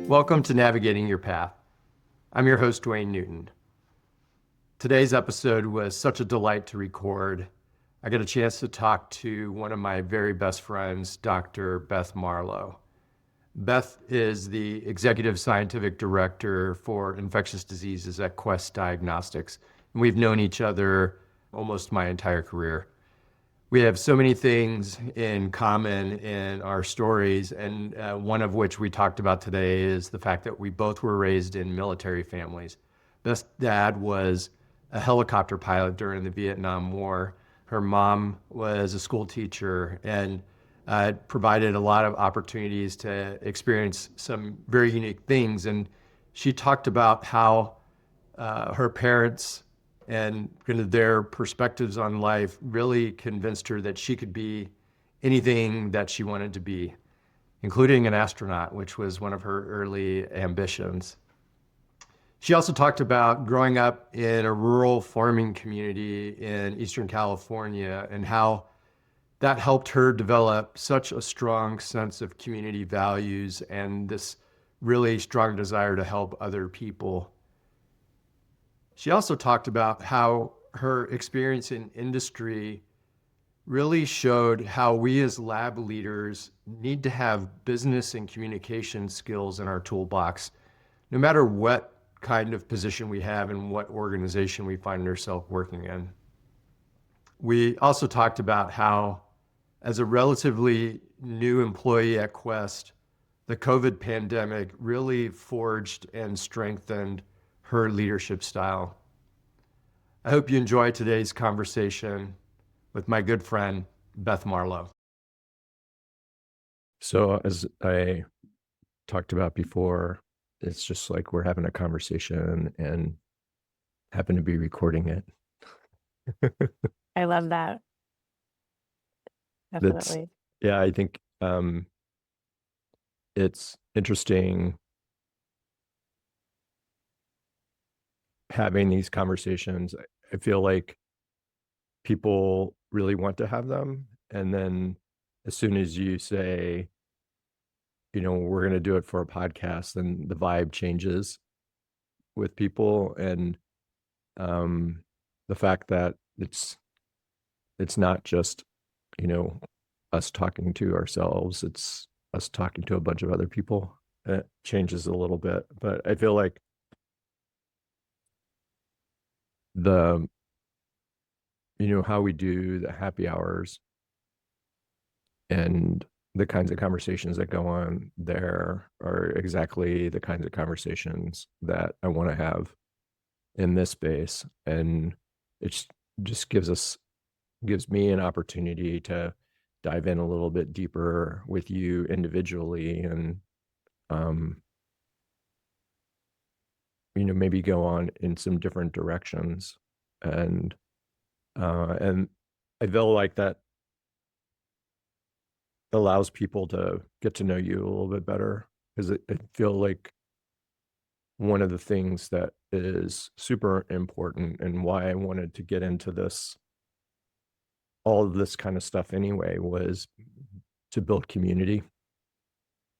Welcome to Navigating Your Path. I'm your host, Duane Newton. Today's episode was such a delight to record. I got a chance to talk to one of my very best friends, Dr. Beth Marlowe. Beth is the Executive Scientific Director for Infectious Diseases at Quest Diagnostics, and we've known each other almost my entire career. We have so many things in common in our stories, and one of which we talked about today is the fact that we both were raised in military families. Beth's dad was a helicopter pilot during the Vietnam War. Her mom was a school teacher and provided a lot of opportunities to experience some very unique things. And she talked about how her parents and kind of their perspectives on life really convinced her that she could be anything that she wanted to be, including an astronaut, which was one of her early ambitions. She also talked about growing up in a rural farming community in Eastern California and how that helped her develop such a strong sense of community values and this really strong desire to help other people. She also talked about how her experience in industry really showed how we as lab leaders need to have business and communication skills in our toolbox, no matter what kind of position we have and what organization we find ourselves working in. We also talked about how, as a relatively new employee at Quest, the COVID pandemic really forged and strengthened her leadership style. I hope you enjoy today's conversation with my good friend, Beth Marlowe. So as I talked about before, it's just like we're having a conversation and happen to be recording it. I love that. Definitely. Yeah, I think it's interesting having these conversations. I feel like people really want to have them. And then as soon as you say, we're going to do it for a podcast, then the vibe changes with people. And the fact that it's not just, us talking to ourselves, it's us talking to a bunch of other people. It changes a little bit, but I feel like how we do the happy hours and the kinds of conversations that go on there are exactly the kinds of conversations that I want to have in this space. And it just gives me an opportunity to dive in a little bit deeper with you individually and maybe go on in some different directions. And I feel like that allows people to get to know you a little bit better, because I feel like one of the things that is super important and why I wanted to get into all of this kind of stuff anyway, was to build community.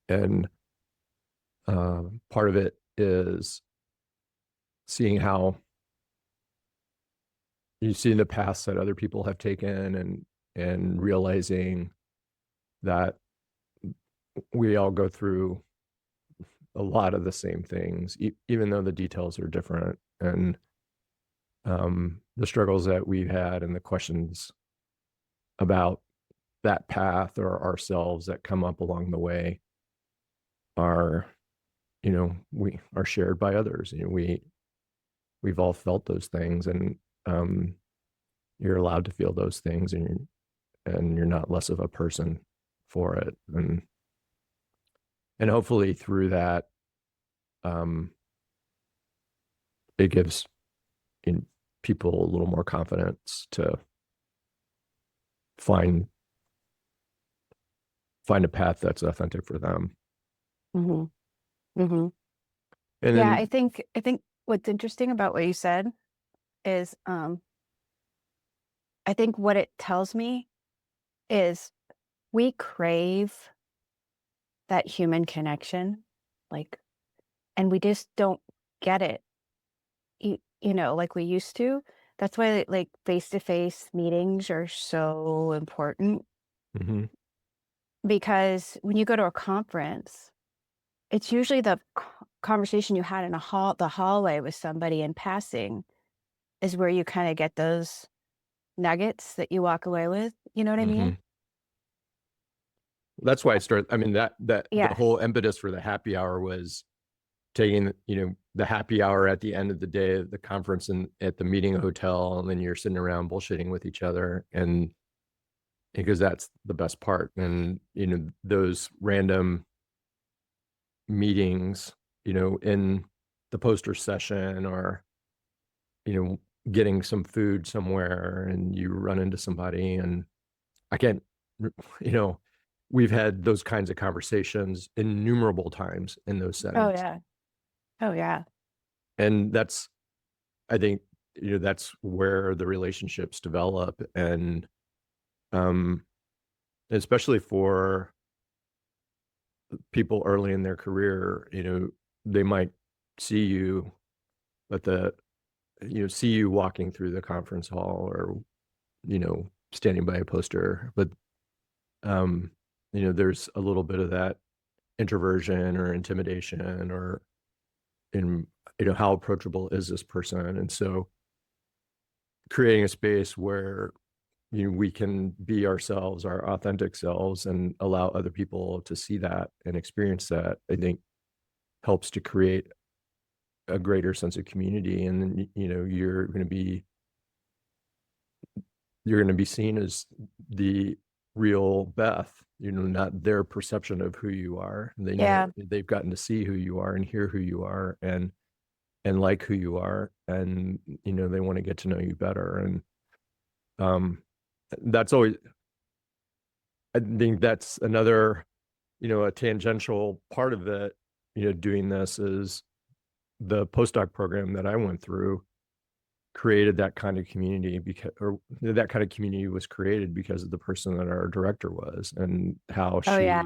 And part of it is seeing how you see the paths that other people have taken and realizing that we all go through a lot of the same things, even though the details are different. And the struggles that we've had and the questions about that path or ourselves that come up along the way are, we are shared by others. We've all felt those things, and you're allowed to feel those things, and you're not less of a person for it. And hopefully through that, it gives people a little more confidence to find a path that's authentic for them. Mm-hmm. Mm-hmm. And Yeah, then, I think what's interesting about what you said is I think what it tells me is we crave that human connection. Like, and we just don't get it, like we used to. That's why like face-to-face meetings are so important, Mm-hmm. because when you go to a conference, it's usually the conversation you had in the hallway with somebody in passing is where you kind of get those nuggets that you walk away with. You know what I Mm-hmm. mean? That's why I started. I mean, that the Yeah. whole impetus for the happy hour was taking, the happy hour at the end of the day at the conference and at the meeting hotel, and then you're sitting around bullshitting with each other, and because that's the best part. And those random meetings, in the poster session, or getting some food somewhere, and you run into somebody, and I can't, you know, we've had those kinds of conversations innumerable times in those Oh settings. yeah. Oh yeah. And that's, I think, that's where the relationships develop. And especially for people early in their career, they might see you, but see you walking through the conference hall, or, standing by a poster, but there's a little bit of that introversion or intimidation, or in, how approachable is this person? And so creating a space where we can be ourselves, our authentic selves, and allow other people to see that and experience that, I think helps to create a greater sense of community. And then you're going to be seen as the real Beth, not their perception of who you are. They Yeah. know they've gotten to see who you are and hear who you are, and like who you are, and they want to get to know you better. And that's always, I think that's another, a tangential part of it, doing this, is the postdoc program that I went through created that kind of community, because, or that kind of community was created because of the person that our director was, and how Oh yeah.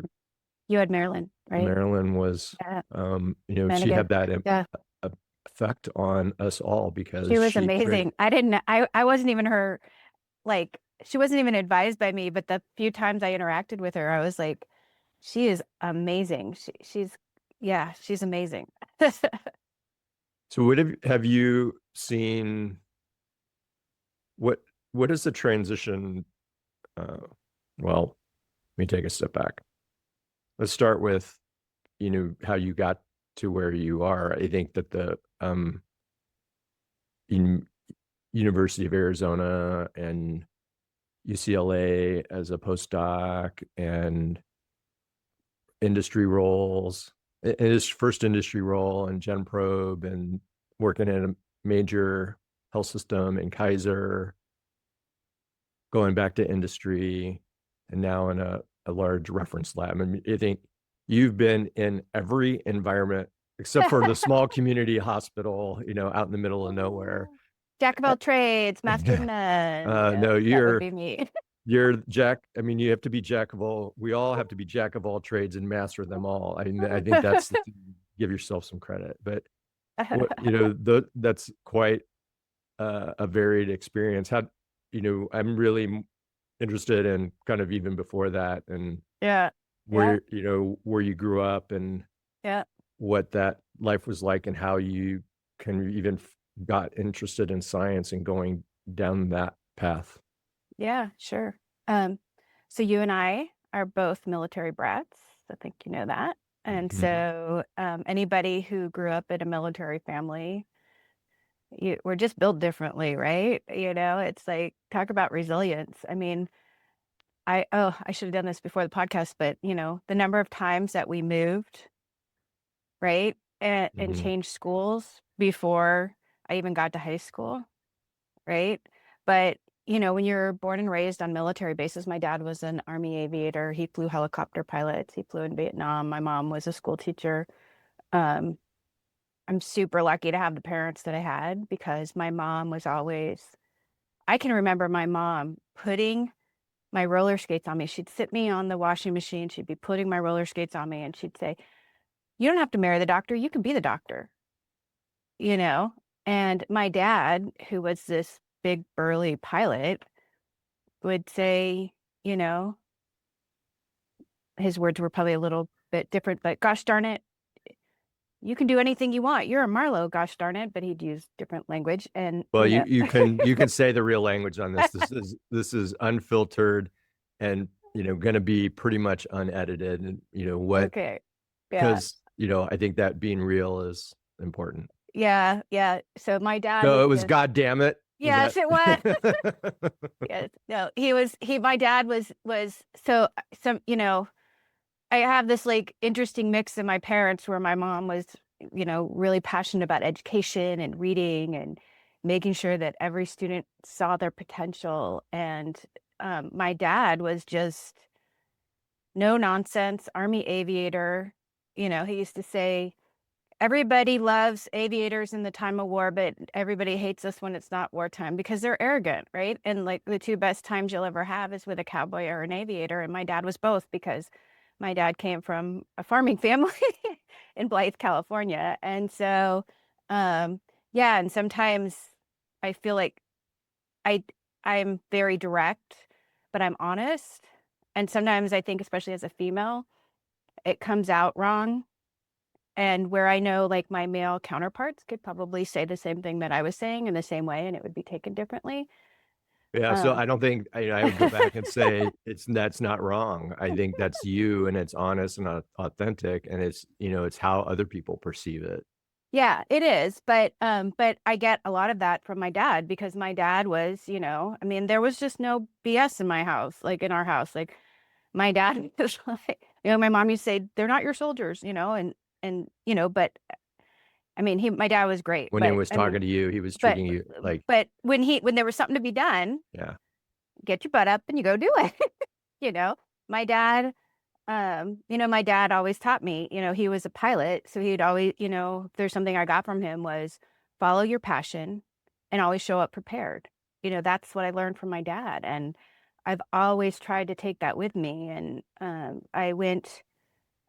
You had Marilyn, right? Marilyn was, Yeah. she Manigan. had that Yeah. effect on us all, because She was she amazing. I didn't, I wasn't even her, like, she wasn't even advised by me, but the few times I interacted with her, I was like, she is amazing. Yeah, she's amazing. So what have you seen, what is the transition, well, let me take a step back. Let's start with, how you got to where you are. I think that the in University of Arizona and UCLA as a postdoc, and industry roles, his first industry role in Gen Probe, and working in a major health system in Kaiser, going back to industry, and now in a large reference lab. I mean, I think you've been in every environment except for the small community hospital, out in the middle of nowhere. Jack of all trades, master of none. No, That would be me. you're Jack. I mean, you have to be Jack of all. We all have to be Jack of all trades and master them all. I think that's the thing. Give yourself some credit. But what, that's quite a varied experience. How, I'm really interested in kind of even before that, and Yeah. where, where you grew up, and Yeah. what that life was like, and how you can even got interested in science and going down that path. Yeah, sure. So you and I are both military brats. I think you know that. And Mhm. so anybody who grew up in a military family, we're just built differently, right? It's like, talk about resilience. I mean, I should have done this before the podcast, but the number of times that we moved, right? And Mhm. changed schools before I even got to high school, right? But when you're born and raised on military bases, my dad was an Army aviator. He flew helicopter pilots. He flew in Vietnam. My mom was a school teacher. Um, I'm super lucky to have the parents that I had, because my mom was always, I can remember my mom putting my roller skates on me. She'd sit me on the washing machine. She'd be putting my roller skates on me, and she'd say, you don't have to marry the doctor. You can be the doctor, you know? And my dad, who was this big burly pilot, would say, you know, his words were probably a little bit different, but gosh darn it, you can do anything you want. You're a Marlowe, gosh darn it. But he'd use different language. And Well, you know, you can say the real language on this. This is unfiltered, and going to be pretty much unedited. And what, okay. Yeah. because I think that being real is important. Yeah. Yeah. So my dad. So it was, God damn it. Yes, it was. Yes. No, my dad was so some, I have this like interesting mix in my parents where my mom was, really passionate about education and reading and making sure that every student saw their potential. And my dad was just no nonsense, Army aviator. He used to say, everybody loves aviators in the time of war, but everybody hates us when it's not wartime because they're arrogant, right? And like the two best times you'll ever have is with a cowboy or an aviator. And my dad was both because my dad came from a farming family in Blythe, California. And so, yeah, and sometimes I feel like I'm very direct, but I'm honest. And sometimes I think, especially as a female, it comes out wrong. And where I know like my male counterparts could probably say the same thing that I was saying in the same way, and it would be taken differently. Yeah, so I don't think I would go back and say that's not wrong. I think that's you, and it's honest and authentic, and it's how other people perceive it. Yeah, it is. But I get a lot of that from my dad because my dad was, I mean, there was just no BS in my house, like in our house. Like my dad was like, my mom used to say, they're not your soldiers, and but I mean, my dad was great. When he was talking to you, he was treating you like. But when there was something to be done, yeah, get your butt up and you go do it. My dad, my dad always taught me. He was a pilot, so he'd always, if there's something I got from him was follow your passion and always show up prepared. That's what I learned from my dad, and I've always tried to take that with me. And I went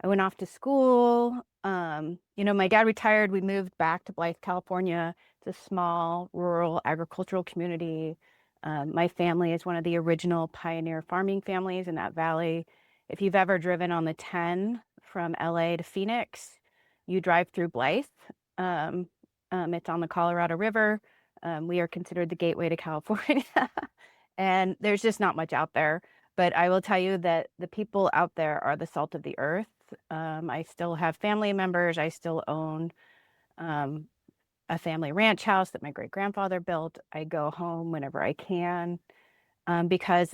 off to school. My dad retired. We moved back to Blythe, California. It's a small rural agricultural community. My family is one of the original pioneer farming families in that valley. If you've ever driven on the 10 from LA to Phoenix, you drive through Blythe. It's on the Colorado River. We are considered the gateway to California. And there's just not much out there. But I will tell you that the people out there are the salt of the earth. I still have family members. I still own a family ranch house that my great-grandfather built. I go home whenever I can because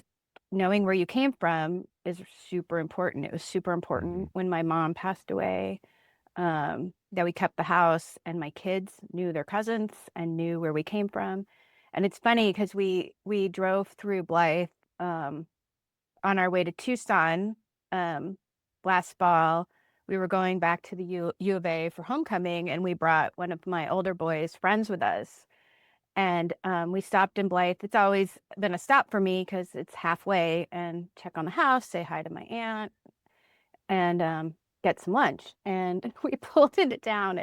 knowing where you came from is super important. It was super important when my mom passed away that we kept the house and my kids knew their cousins and knew where we came from. And it's funny because we drove through Blythe on our way to Tucson last fall. We were going back to the U of A for homecoming, and we brought one of my older boys' friends with us. And we stopped in Blythe. It's always been a stop for me because it's halfway, and check on the house, say hi to my aunt, and get some lunch. And we pulled into town,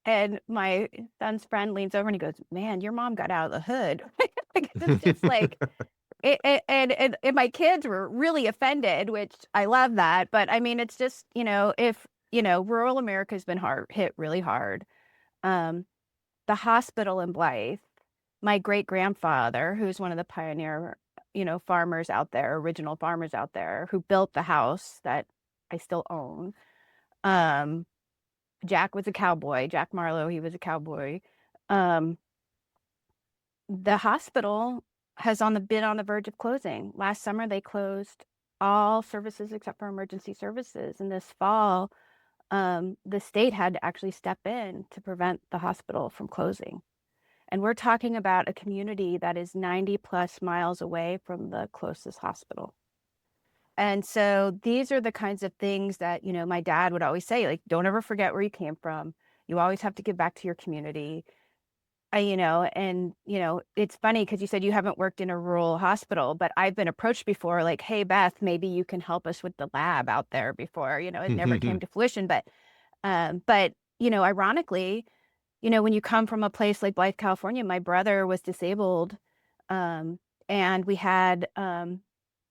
and my son's friend leans over and he goes, "Man, your mom got out of the hood." It's just like, and my kids were really offended, which I love that. But I mean, it's just, if, rural America has been hit really hard. The hospital in Blythe, my great-grandfather, who's one of the pioneer, farmers out there, original farmers out there, who built the house that I still own. Jack was a cowboy. Jack Marlowe, he was a cowboy. The hospital has been on the verge of closing. Last summer, they closed all services except for emergency services. And this fall, the state had to actually step in to prevent the hospital from closing. And we're talking about a community that is 90 plus miles away from the closest hospital. And so these are the kinds of things that, my dad would always say, like, don't ever forget where you came from. You always have to give back to your community. It's funny because you said you haven't worked in a rural hospital, but I've been approached before, like, hey, Beth, maybe you can help us with the lab out there before, it never came to fruition. But But, ironically, when you come from a place like Blythe, California, my brother was disabled, and we had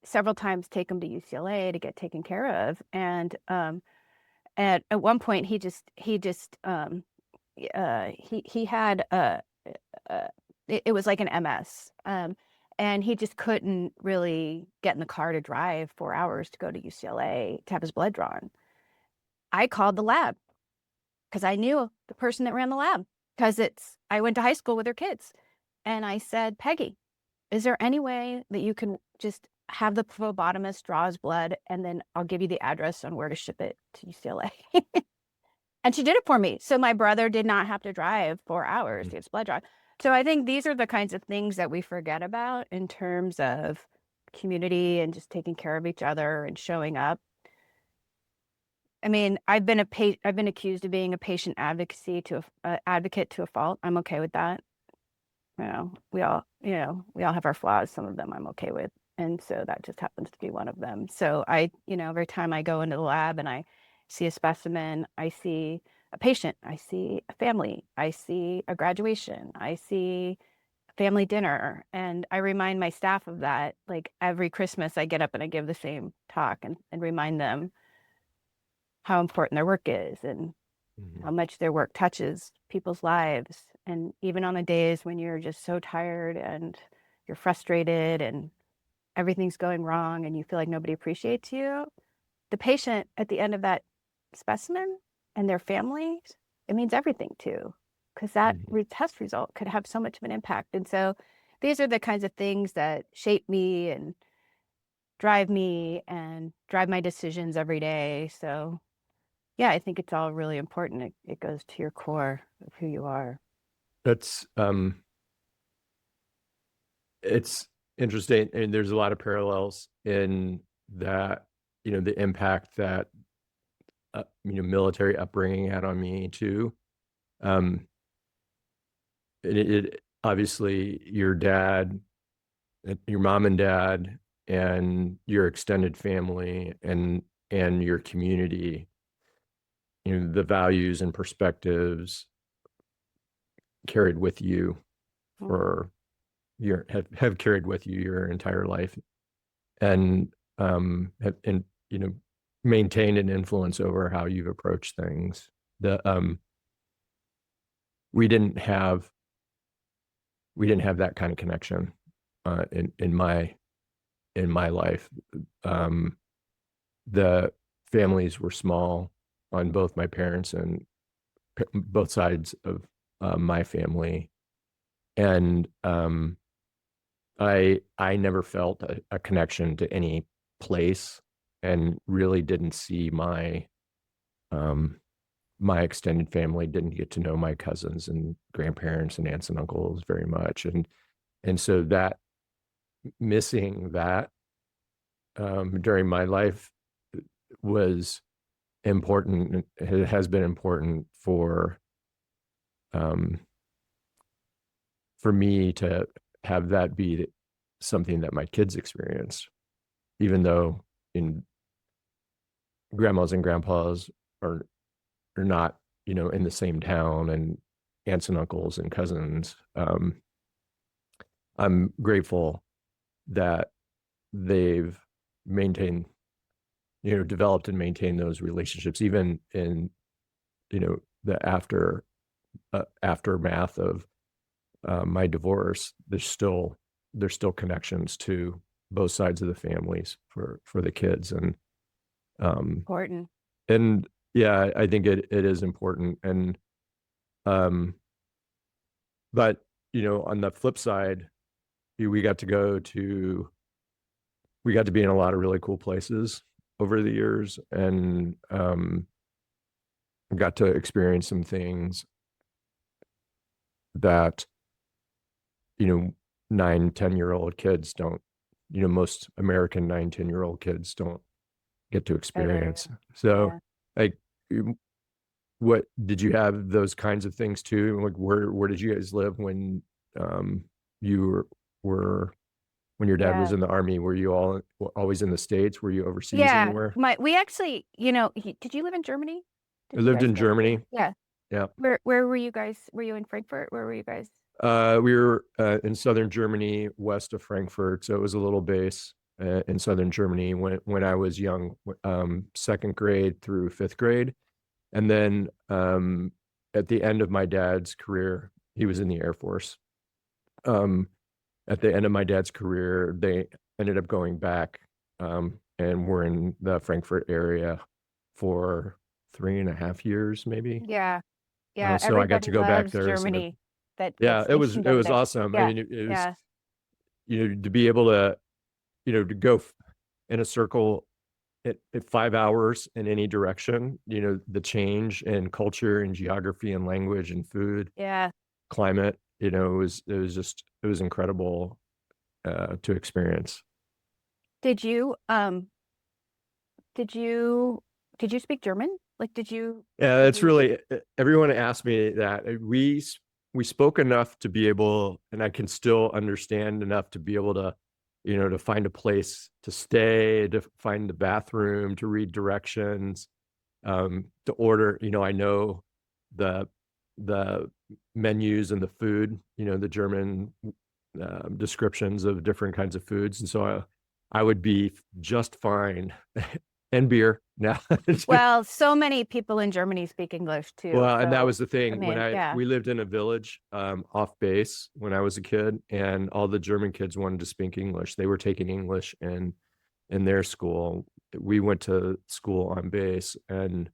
several times take him to UCLA to get taken care of. And at one point, he had it was like an MS, and he just couldn't really get in the car to drive 4 hours to go to UCLA to have his blood drawn. I called the lab because I knew the person that ran the lab, because I went to high school with their kids. And I said, Peggy, is there any way that you can just have the phlebotomist draw his blood, and then I'll give you the address on where to ship it to UCLA? And she did it for me. So my brother did not have to drive 4 hours to get his blood drawn. So I think these are the kinds of things that we forget about in terms of community and just taking care of each other and showing up. I mean, I've been accused of being a patient advocacy advocate to a fault. I'm okay with that. We all have our flaws. Some of them I'm okay with. And so that just happens to be one of them. So every time I go into the lab and I see a specimen, I see a patient, I see a family, I see a graduation, I see a family dinner. And I remind my staff of that. Like every Christmas, I get up and I give the same talk and remind them how important their work is and how much their work touches people's lives. And even on the days when you're just so tired and you're frustrated and everything's going wrong and you feel like nobody appreciates you, the patient at the end of that specimen and their families, it means everything too, because that test result could have so much of an impact. And so these are the kinds of things that shape me and drive my decisions every day. So yeah, I think it's all really important. It goes to your core of who you are. That's it's interesting, and there's a lot of parallels in that, the impact that military upbringing had on me too. It obviously your dad, your mom and dad, and your extended family and your community, the values and perspectives carried with you for have carried with you your entire life, and maintained an influence over how you've approached things. We didn't have that kind of connection in my life. The families were small on both my parents and both sides of my family, and I never felt a connection to any place, and really didn't see my extended family, didn't get to know my cousins and grandparents and aunts and uncles very much, and so that missing that during my life was important. It has been important for me to have that be something that my kids experience, even though grandmas and grandpas are not, in the same town, and aunts and uncles and cousins. I'm grateful that they've maintained, developed and maintained those relationships, even in, the aftermath of my divorce. There's still connections to both sides of the families for the kids, and Important. and yeah, I think it is important. And but on the flip side, we got to be in a lot of really cool places over the years, and got to experience some things that 9-10-year-old kids don't, most American 9-10-year-old kids don't get to experience. So like, what did you have those kinds of things too? Like, where did you guys live when you were when your dad was in the Army? Were you all always in the States? Were you overseas anywhere? We actually, did you live in Germany? I Did you lived guys in go to? Germany. Yeah. Yeah. Where were you guys? Were you in Frankfurt? Where were you guys? We were in southern Germany, west of Frankfurt. So it was a little base in southern Germany when I was young, second grade through fifth grade. And then at the end of my dad's career, he was in the Air Force. At the end of my dad's career, they ended up going back and we're in the Frankfurt area for 3.5 years, maybe. Yeah. Yeah. So I got to Everybody go back loves there. So Germany that yeah, gets stationed it over was there. awesome. I Yeah. mean, it was, Yeah. to be able to, to go in a circle at 5 hours in any direction, the change in culture and geography and language and food, Yeah. climate, it was incredible to experience. Did you did you did you speak German? Like Yeah, did it's you really, everyone asked me that. We spoke enough to be able, and I can still understand enough to be able to, to find a place to stay, to find the bathroom, to read directions, to order. I know the menus and the food, the German descriptions of different kinds of foods, and so I would be just fine. And beer now. Well, so many people in Germany speak English too. Well, and that So was the thing I when mean, yeah. we lived in a village off base when I was a kid, and all the German kids wanted to speak English. They were taking English in their school. We went to school on base and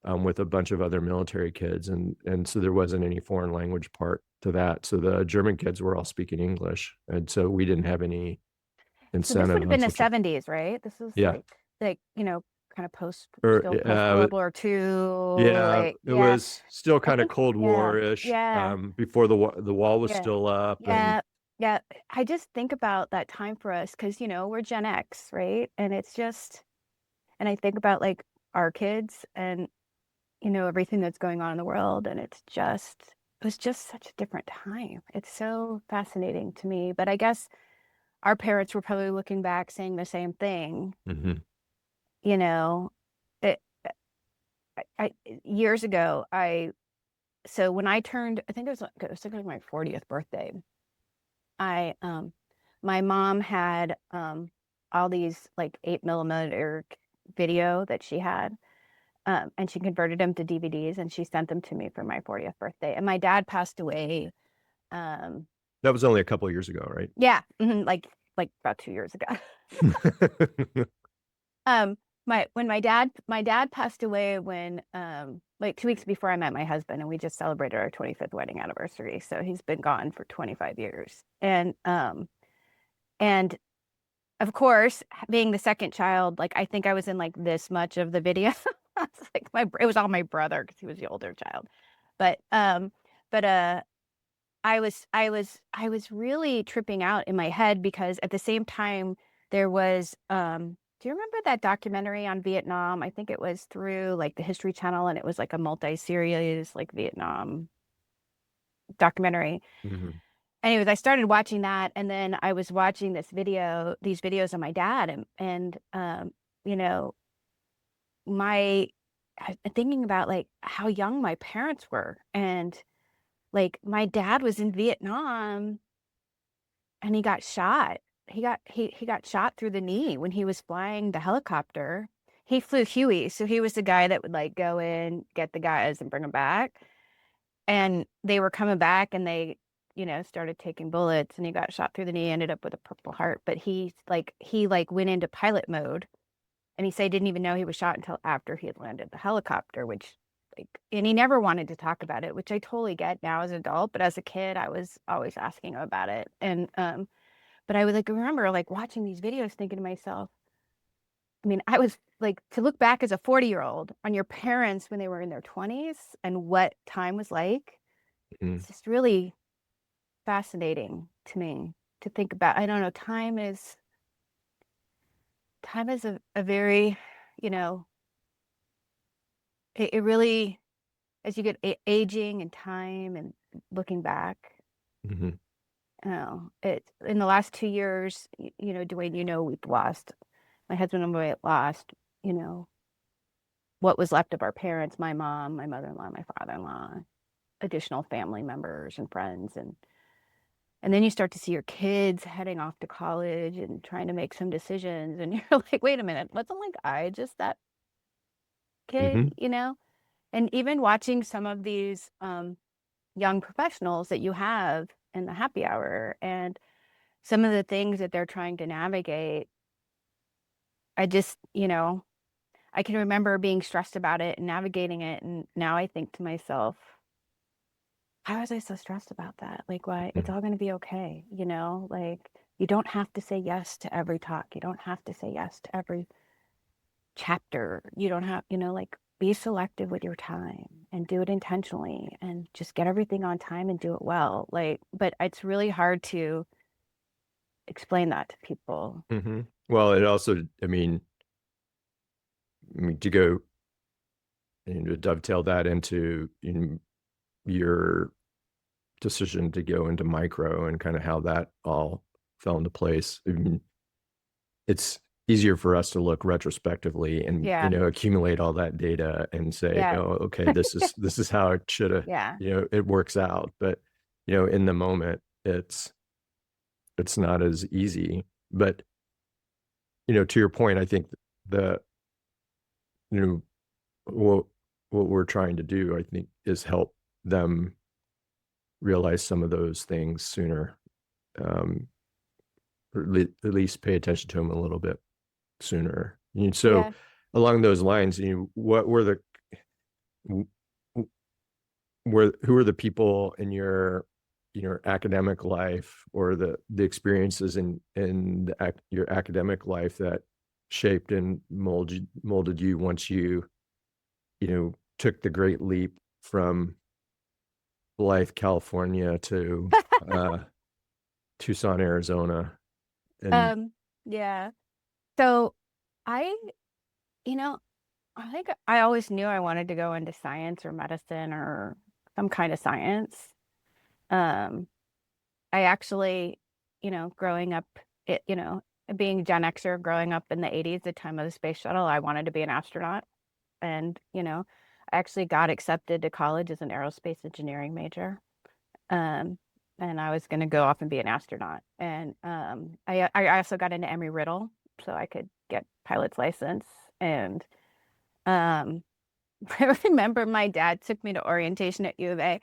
with a bunch of other military kids, and so there wasn't any foreign language part to that. So the German kids were all speaking English, and so we didn't have any So this would incentive have on been the switching. 70s, right? This is Yeah, kind of or still post World War II. yeah, Like, it yeah. was still I kind of think, Cold yeah, War-ish, yeah, before the wall was yeah, still up, and yeah, yeah. I just think about that time for us because, we're Gen X, right? And and I think about like our kids and, everything that's going on in the world. And it was just such a different time. It's so fascinating to me. But I guess our parents were probably looking back saying the same thing, Mhm. you know. It, years ago, so when I turned, I think it was like my 40th birthday. My mom had all these like 8mm video that she had, and she converted them to DVDs and she sent them to me for my 40th birthday. And my dad passed away. Um, That was only a couple of years ago, right? yeah, like about 2 years ago. Um, when my dad passed away when like 2 weeks before I met my husband, and we just celebrated our 25th wedding anniversary. So he's been gone for 25 years. And of course, being the second child, like I think I was in like this much of the video. It's like it was all my brother because he was the older child. But I was really tripping out in my head because at the same time there was do you remember that documentary on Vietnam? I think it was through like the History Channel, and it was like a multi-series like Vietnam documentary. Mhm. Anyways, I started watching that, and then I was watching these videos of my dad, and you know, my thinking about like how young my parents were, and like my dad was in Vietnam and he got shot. He got shot through the knee when he was flying the helicopter. He flew Huey, so he was the guy that would like go in, get the guys, and bring them back. And they were coming back, and they, started taking bullets, and he got shot through the knee, ended up with a Purple Heart. But he went into pilot mode, and he said he didn't even know he was shot until after he had landed the helicopter, which and he never wanted to talk about it, which I totally get now as an adult. But as a kid, I was always asking him about it. And but I would like remember like watching these videos thinking to myself, I mean, I was like, to look back as a 40-year-old on your parents when they were in their 20s and what time was like, Mhm. it's just really fascinating to me to think about. I don't know, time is a very, you know, it really, as you get aging and time and looking back, Mhm. it in the last 2 years, Duane, we've lost, my husband and I lost, you know, what was left of our parents, my mom, my mother-in-law, my father-in-law, additional family members and friends. And then you start to see your kids heading off to college and trying to make some decisions. And you're like, wait a minute, wasn't like I just that kid, you know? And even watching some of these young professionals that you have in the happy hour and some of the things that they're trying to navigate, I just, I can remember being stressed about it and navigating it. And now I think to myself, how was I so stressed about that? Like, why? It's all going to be okay. Like you don't have to say yes to every talk. You don't have to say yes to every chapter. You don't have, like be selective with your time and do it intentionally and just get everything on time and do it well. Like, but it's really hard to explain that to people. Well, it also, I mean, to go and to dovetail that into your decision to go into micro and kind of how that all fell into place. I mean, it's easier for us to look retrospectively and Yeah. accumulate all that data and say, Yeah. oh, okay, this is how it should have. Yeah. It works out. But in the moment, it's not as easy. But to your point, I think the what we're trying to do, I think, is help them realize some of those things sooner, or at least pay attention to them a little bit sooner. So Yeah. along those lines, what were the who are the people in your academic life or the experiences in your academic life that shaped and molded you once you took the great leap from Blythe, California to Tucson, Arizona? And Yeah. So I, you know, I think I always knew I wanted to go into science or medicine or some kind of science. Um, I actually, growing up, being Gen Xer, growing up in the 80s, the time of the space shuttle, I wanted to be an astronaut. And, I actually got accepted to college as an aerospace engineering major. Um, and I was going to go off and be an astronaut. And I also got into Embry-Riddle so I could get pilot's license. And um, I remember my dad took me to orientation at U of A,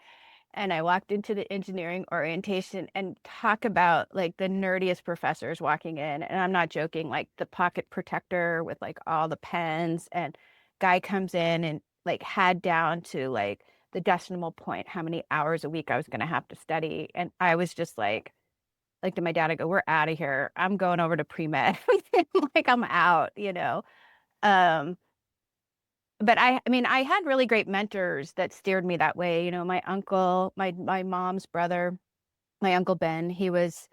and I walked into the engineering orientation and talk about like the nerdiest professors walking in. And I'm not joking, like the pocket protector with like all the pens, and guy comes in and like had down to like the decimal point how many hours a week I was going to have to study. And I was just like to my dad, I go, we're out of here. I'm going over to pre-med. Like I'm out. Um, but I mean, I had really great mentors that steered me that way. My uncle, my mom's brother, my uncle Ben, he was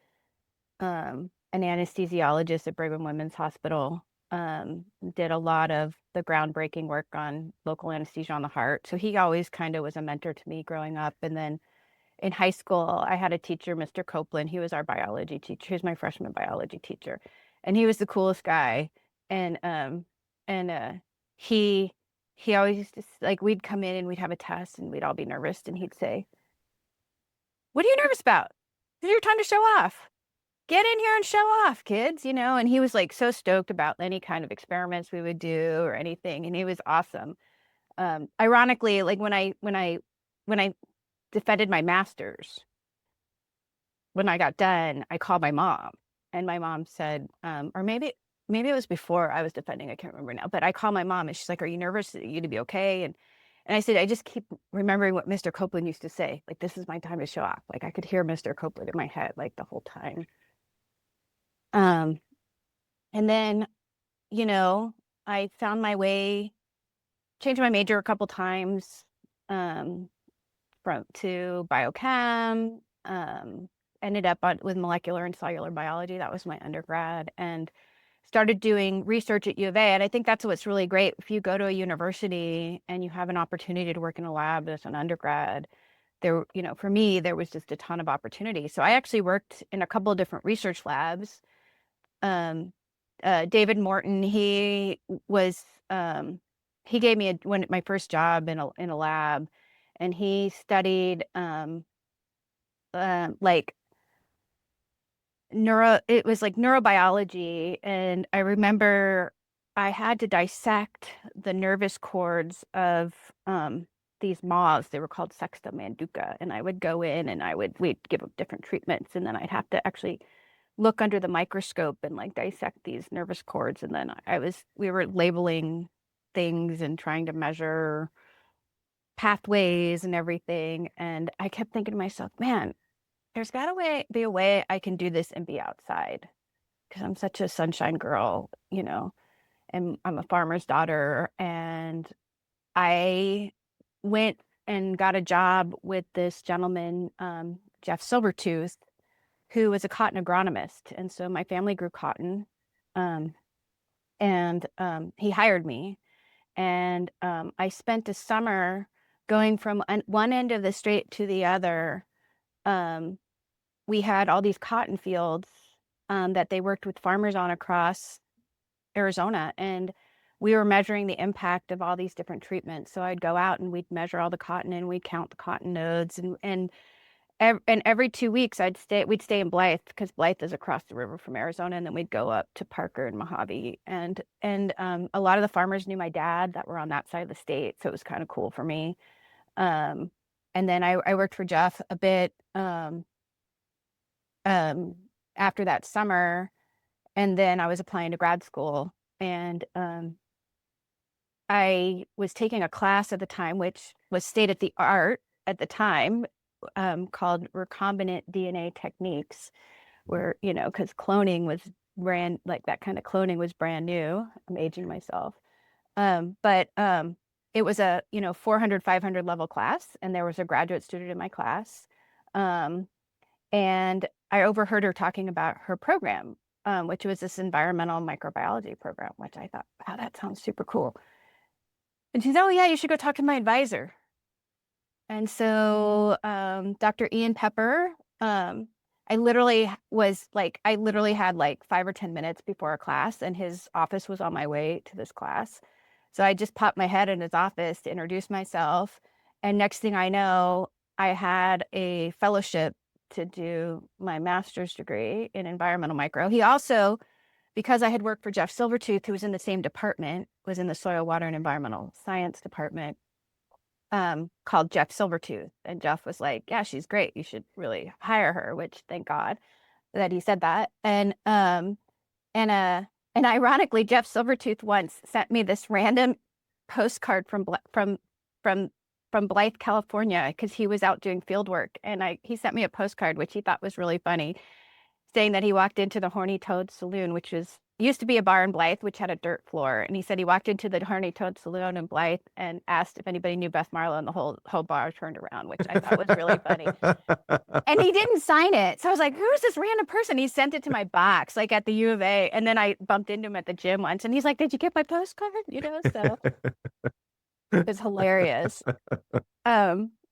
an anesthesiologist at Brigham Women's Hospital. Did a lot of the groundbreaking work on local anesthesia on the heart. So he always kind of was a mentor to me growing up. And then in high school, I had a teacher, Mr. Copeland. He was our biology teacher. He was my freshman biology teacher, and he was the coolest guy. And he he always used to like we'd come in and we'd have a test and we'd all be nervous, and he'd say, "What are you nervous about? This is your time to show off. Get in here and show off, kids." And he was like so stoked about any kind of experiments we would do or anything, and he was awesome. Ironically, like when I defended my master's, when I got done, I called my mom, and my mom said, or maybe it was before I was defending, I can't remember now, but I called my mom and she's like, "Are you nervous? Are you to be okay?" And I said, "I just keep remembering what Mr. Copeland used to say. Like, this is my time to show off." Like I could hear Mr. Copeland in my head like the whole time. And then, I found my way, changed my major a couple times, um, from to biochem, ended up with molecular and cellular biology. That was my undergrad, and started doing research at U of A. And I think that's what's really great. If you go to a university and you have an opportunity to work in a lab as an undergrad, there, for me, there was just a ton of opportunity. So I actually worked in a couple of different research labs. Um, David Morton, he was he gave me my first job in a lab, and he studied like it was like neurobiology. And I remember I had to dissect the nervous cords of these moths. They were called Sexta manduca, and I would go in and we'd give them different treatments, and then I'd have to actually look under the microscope and like dissect these nervous cords. And then we were labeling things and trying to measure pathways and everything. And I kept thinking to myself, man, there's got to be a way I can do this and be outside, because I'm such a sunshine girl, and I'm a farmer's daughter. And I went and got a job with this gentleman, Jeff Silvertooth, who was a cotton agronomist. And so my family grew cotton, and he hired me. And I spent a summer going from one end of the state to the other. We had all these cotton fields that they worked with farmers on across Arizona, and we were measuring the impact of all these different treatments. So I'd go out and we'd measure all the cotton, and we'd count the cotton nodes, and every 2 weeks we'd stay in Blythe, because Blythe is across the river from Arizona, and then we'd go up to Parker and Mojave, and a lot of the farmers knew my dad that were on that side of the state, so it was kind of cool for me. And then I worked for Jeff a bit after that summer, and then I was applying to grad school, and I was taking a class at the time, which was state of the art at the time, called recombinant DNA techniques, where, because cloning was that kind of cloning was brand new. I'm aging myself. But it was a, 400, 500 level class, and there was a graduate student in my class. And I overheard her talking about her program, which was this environmental microbiology program, which I thought, wow, that sounds super cool. And she said, oh yeah, you should go talk to my advisor. And so Dr. Ian Pepper, I literally had like 5 or 10 minutes before a class, and his office was on my way to this class. So I just popped my head in his office to introduce myself. And next thing I know, I had a fellowship to do my master's degree in environmental micro. He also, because I had worked for Jeff Silvertooth, who was in the same department, was in the soil, water, and environmental science department, called Jeff Silvertooth. And Jeff was like, yeah, she's great, you should really hire her, which thank God that he said that. And ironically, Jeff Silvertooth once sent me this random postcard from Blythe, California, because he was out doing field work. And he sent me a postcard, which he thought was really funny, saying that he walked into the Horny Toad Saloon, which used to be a bar in Blythe, which had a dirt floor. And he said he walked into the Horny Toad Saloon in Blythe and asked if anybody knew Beth Marlowe, and the whole bar turned around, which I thought was really funny. And he didn't sign it. So I was like, who's this random person? He sent it to my box, like at the U of A. And then I bumped into him at the gym once, and he's like, did you get my postcard? So it was hilarious.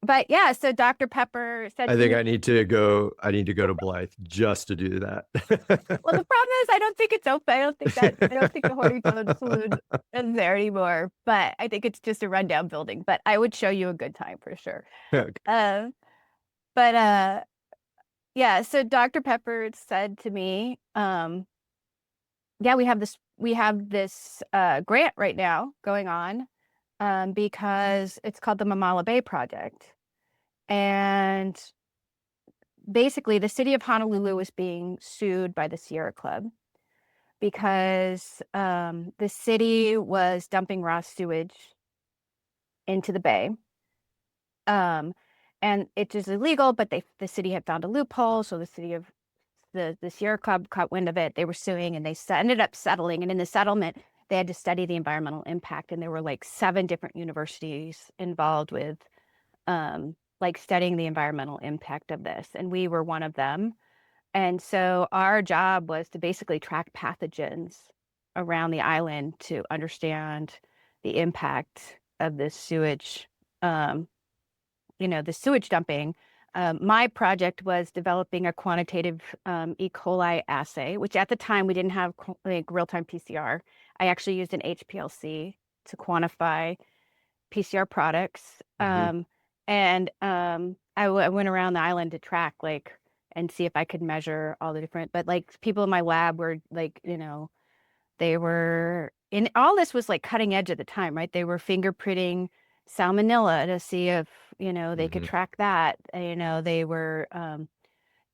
But yeah, so Dr. Pepper said, I think I need to go to Blythe just to do that. well, the problem is I don't think it's open. I don't think the Horny Toad Saloon is there anymore, but I think it's just a rundown building. But I would show you a good time for sure. Okay. Yeah, so Dr. Pepper said to me, yeah, we have this grant right now going on, because it's called the Mamala Bay Project. And basically the city of Honolulu was being sued by the Sierra Club because the city was dumping raw sewage into the bay. And it is illegal, but the city had found a loophole. So the Sierra Club caught wind of it. They were suing, and they ended up settling. And in the settlement, they had to study the environmental impact. And there were like 7 different universities involved with studying the environmental impact of this. And we were one of them. And so our job was to basically track pathogens around the island to understand the impact of this sewage, the sewage dumping. My project was developing a quantitative E. coli assay, which at the time we didn't have real-time PCR. I actually used an HPLC to quantify PCR products. Mhm. I went around the island to track and see if I could measure all the different, but like people in my lab were like, they were in all this was like cutting edge at the time, right? They were fingerprinting salmonella to see if, they could Mhm. track that. They were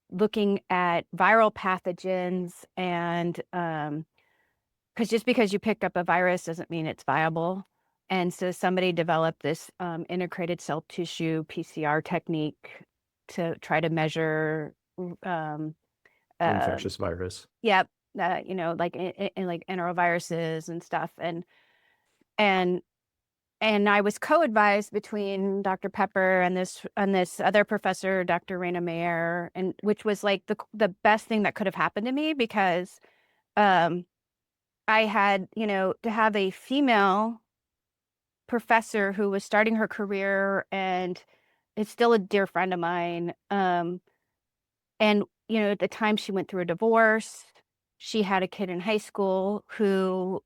looking at viral pathogens and because just because you picked up a virus doesn't mean it's viable. And so somebody developed this integrated cell tissue PCR technique to try to measure, um, uh, Infectious virus. yep, like like enteroviruses and stuff. And and I was co-advised between Dr. Pepper and this other professor, Dr. Raina Mayer, and which was like the best thing that could have happened to me because um, I had, to have a female professor who was starting her career and is still a dear friend of mine. And, at the time she went through a divorce. She had a kid in high school who,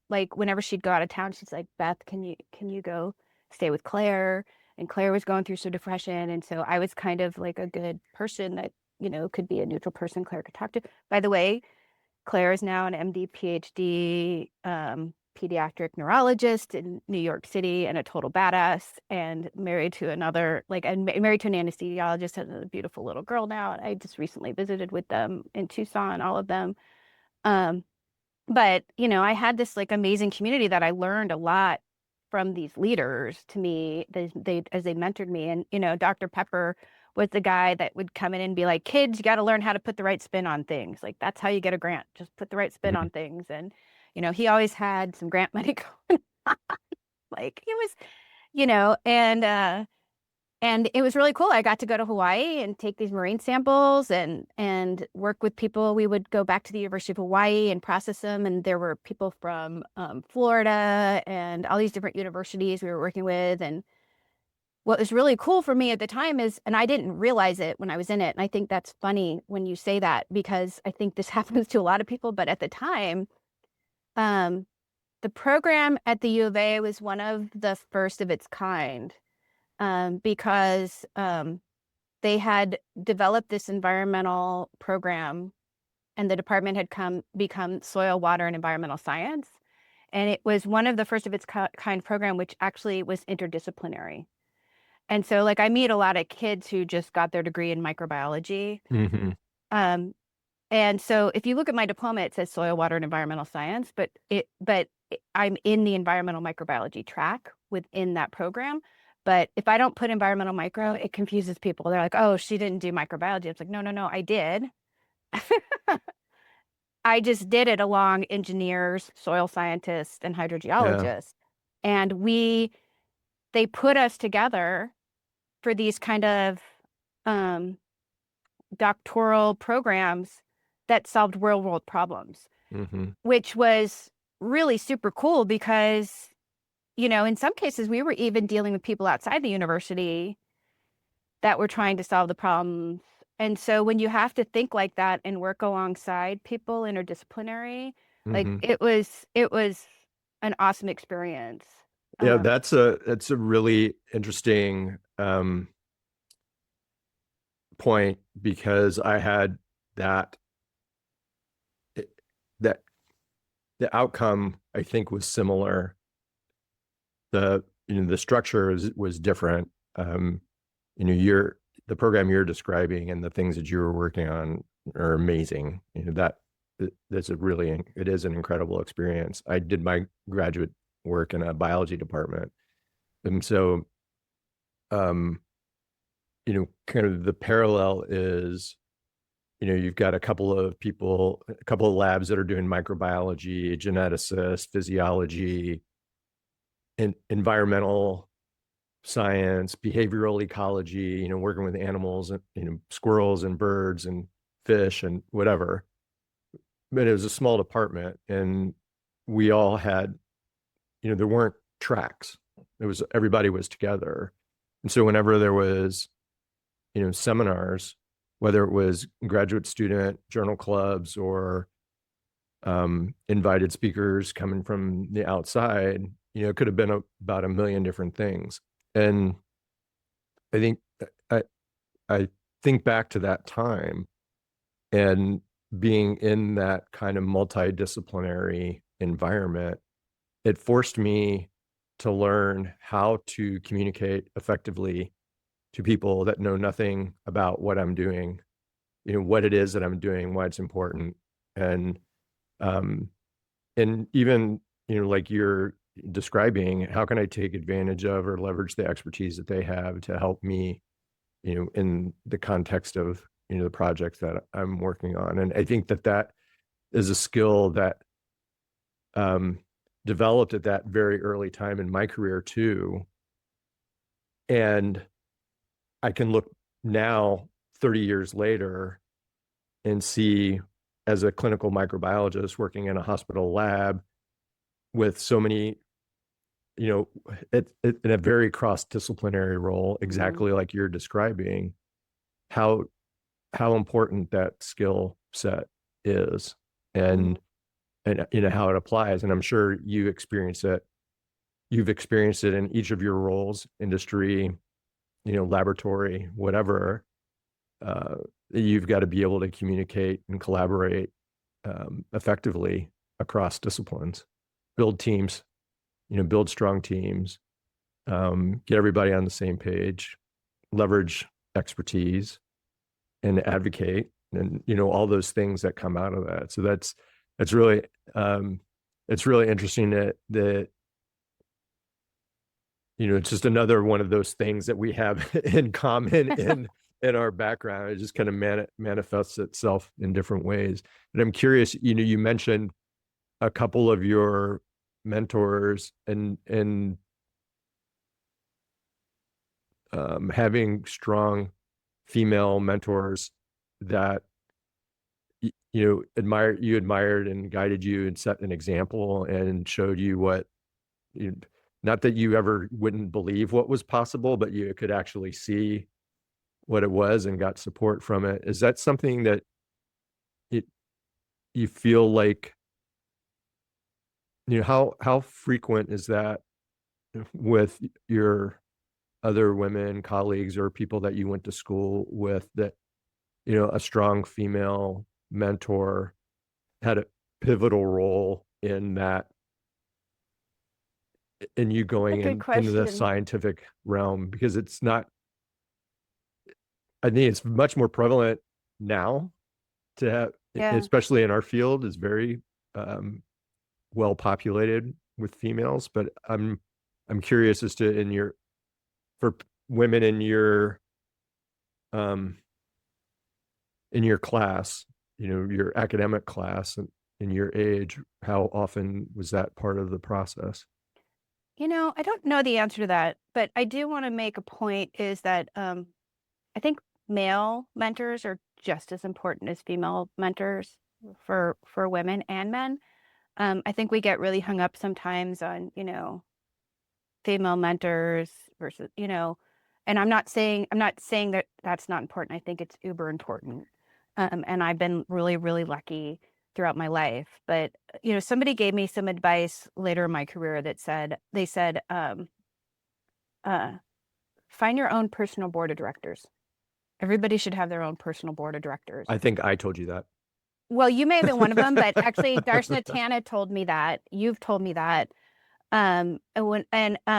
like, whenever she'd go out of town, she's like, Beth, can you go stay with Claire? And Claire was going through some depression. And so I was kind of like a good person that, could be a neutral person Claire could talk to. By the way, Claire is now an MD, PhD, pediatric neurologist in New York City and a total badass, and married to married to an anesthesiologist, has a beautiful little girl now. And I just recently visited with them in Tucson, all of them. Um, but, I had this like amazing community that I learned a lot from these leaders to me, as they mentored me. And, Dr. Pepper was the guy that would come in and be like, kids, you got to learn how to put the right spin on things. Like, that's how you get a grant. Just put the right spin Mhm. on things. And, he always had some grant money going on. Like, he was, you know, and it was really cool. I got to go to Hawaii and take these marine samples and work with people. We would go back to the University of Hawaii and process them. And there were people from Florida and all these different universities we were working with. And what was really cool for me at the time is, and I didn't realize it when I was in it. And I think that's funny when you say that, because I think this happens to a lot of people. But at the time, um, the program at the U of A was one of the first of its kind, because they had developed this environmental program, and the department had become soil, water, and environmental science. And it was one of the first of its kind program, which actually was interdisciplinary. And so, like, I meet a lot of kids who just got their degree in microbiology. Mhm. Um, and so if you look at my diploma, it says soil, water, and environmental science, I'm in the environmental microbiology track within that program. But if I don't put environmental micro, it confuses people. They're like, oh, she didn't do microbiology. It's like, no, no, no, I did. I just did it along engineers, soil scientists, and Yeah. hydrogeologists. And they put us together for these kind of um, doctoral programs that solved real world problems, Mhm. which was really super cool because, in some cases, we were even dealing with people outside the university that were trying to solve the problems. And so when you have to think like that and work alongside people interdisciplinary, like Mhm. it was an awesome experience. Yeah, Um, that's a really interesting point, because I had that that the outcome, I think, was similar. The structure was different. You're the program you're describing and the things that you were working on are amazing. It is an incredible experience. I did my graduate work in a biology department, and so um, kind of the parallel is, you've got a couple of labs that are doing microbiology, geneticists, physiology, and environmental science, behavioral ecology, working with animals and, squirrels and birds and fish and whatever. But it was a small department, and we all had, there weren't tracks. Everybody was together. And so whenever there was, seminars, whether it was graduate student journal clubs or invited speakers coming from the outside, it could have been about a million different things. And I think I think back to that time and being in that kind of multidisciplinary environment, it forced me to learn how to communicate effectively to people that know nothing about what I'm doing, what it is that I'm doing, why it's important. And um, and even, like you're describing, how can I take advantage of or leverage the expertise that they have to help me, in the context of, the projects that I'm working on. And I think that is a skill that um, developed at that very early time in my career too. And I can look now 30 years later and see, as a clinical microbiologist working in a hospital lab with so many, in a very cross-disciplinary role, exactly like you're describing, how important that skill set is, and how it applies. And I'm sure you've experienced it in each of your roles, industry, laboratory, whatever. You've got to be able to communicate and collaborate effectively across disciplines, build teams, build strong teams, get everybody on the same page, leverage expertise, and advocate, and all those things that come out of that. So that's really it's really interesting that it's just another one of those things that we have in common in our background. It just kind of manifests itself in different ways. And I'm curious, you mentioned a couple of your mentors and having strong female mentors that you admired and guided you and set an example and showed you what not that you ever wouldn't believe what was possible, but you could actually see what it was and got support from it. Is that something that you feel like, how frequent is that with your other women colleagues or people that you went to school with, that a strong female mentor had a pivotal role in that, in you going into the scientific realm? Because it's not, I think it's much more prevalent now to have, especially in our field, is very well populated with females. But I'm curious as to, for women in your class, your academic class, and in your age, how often was that part of the process? I don't know the answer to that, but I do want to make a point is that I think male mentors are just as important as female mentors for women and men. I think we get really hung up sometimes on, female mentors versus, and I'm not saying that that's not important. I think it's uber important. And I've been really, really lucky throughout my life. But, somebody gave me some advice later in my career that they said, find your own personal board of directors. Everybody should have their own personal board of directors. I think I told you that. Well, you may have been one of them, but actually Darshna Tana told me that. You've told me that. And I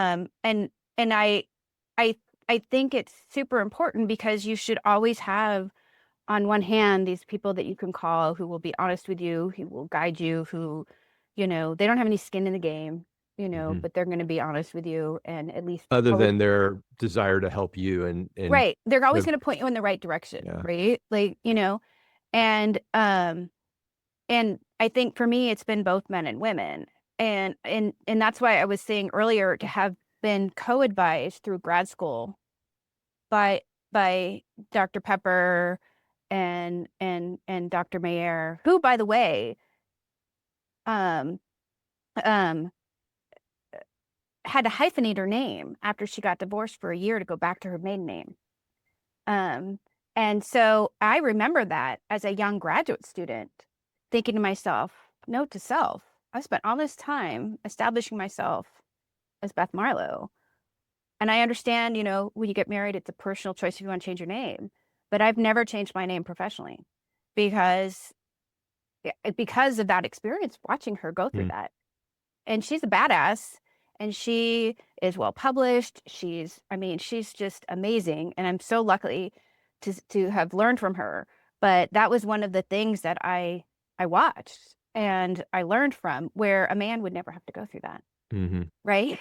think it's super important because you should always have, on one hand, these people that you can call who will be honest with you, who will guide you, who, they don't have any skin in the game, but they're going to be honest with you, and at least other than their desire to help you and right. They're always going to point you in the right direction. Yeah. Right. Like, and I think for me, it's been both men and women. And that's why I was saying earlier, to have been co-advised through grad school by Dr. Pepper and Dr. Mayer, who, by the way, had to hyphenate her name after she got divorced for a year to go back to her maiden name. And so I remember that as a young graduate student, thinking to myself, note to self, I spent all this time establishing myself as Beth Marlowe. And I understand, when you get married, it's a personal choice if you want to change your name. But I've never changed my name professionally because of that experience, watching her go through that. And she's a badass, and she is well published. She's just amazing. And I'm so lucky to have learned from her. But that was one of the things that I watched and I learned from, where a man would never have to go through that. Mm-hmm. Right.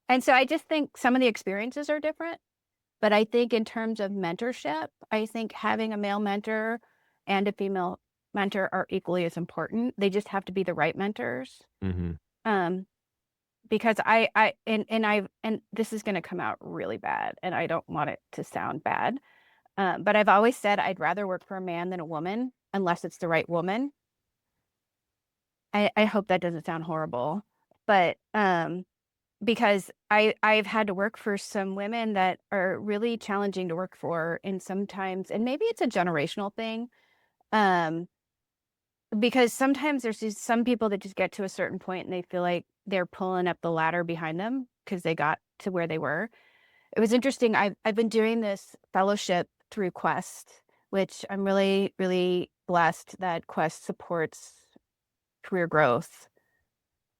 And so I just think some of the experiences are different. But I think in terms of mentorship, I think having a male mentor and a female mentor are equally as important. They just have to be the right mentors. Mm-hmm. Because and this is going to come out really bad, and I don't want it to sound bad. But I've always said I'd rather work for a man than a woman, unless it's the right woman. I hope that doesn't sound horrible, but because I've had to work for some women that are really challenging to work for, and sometimes, and maybe it's a generational thing, because sometimes there's some people that just get to a certain point and they feel like they're pulling up the ladder behind them because they got to where they were. It was interesting. I've been doing this fellowship through Quest, which I'm really, really blessed that Quest supports career growth.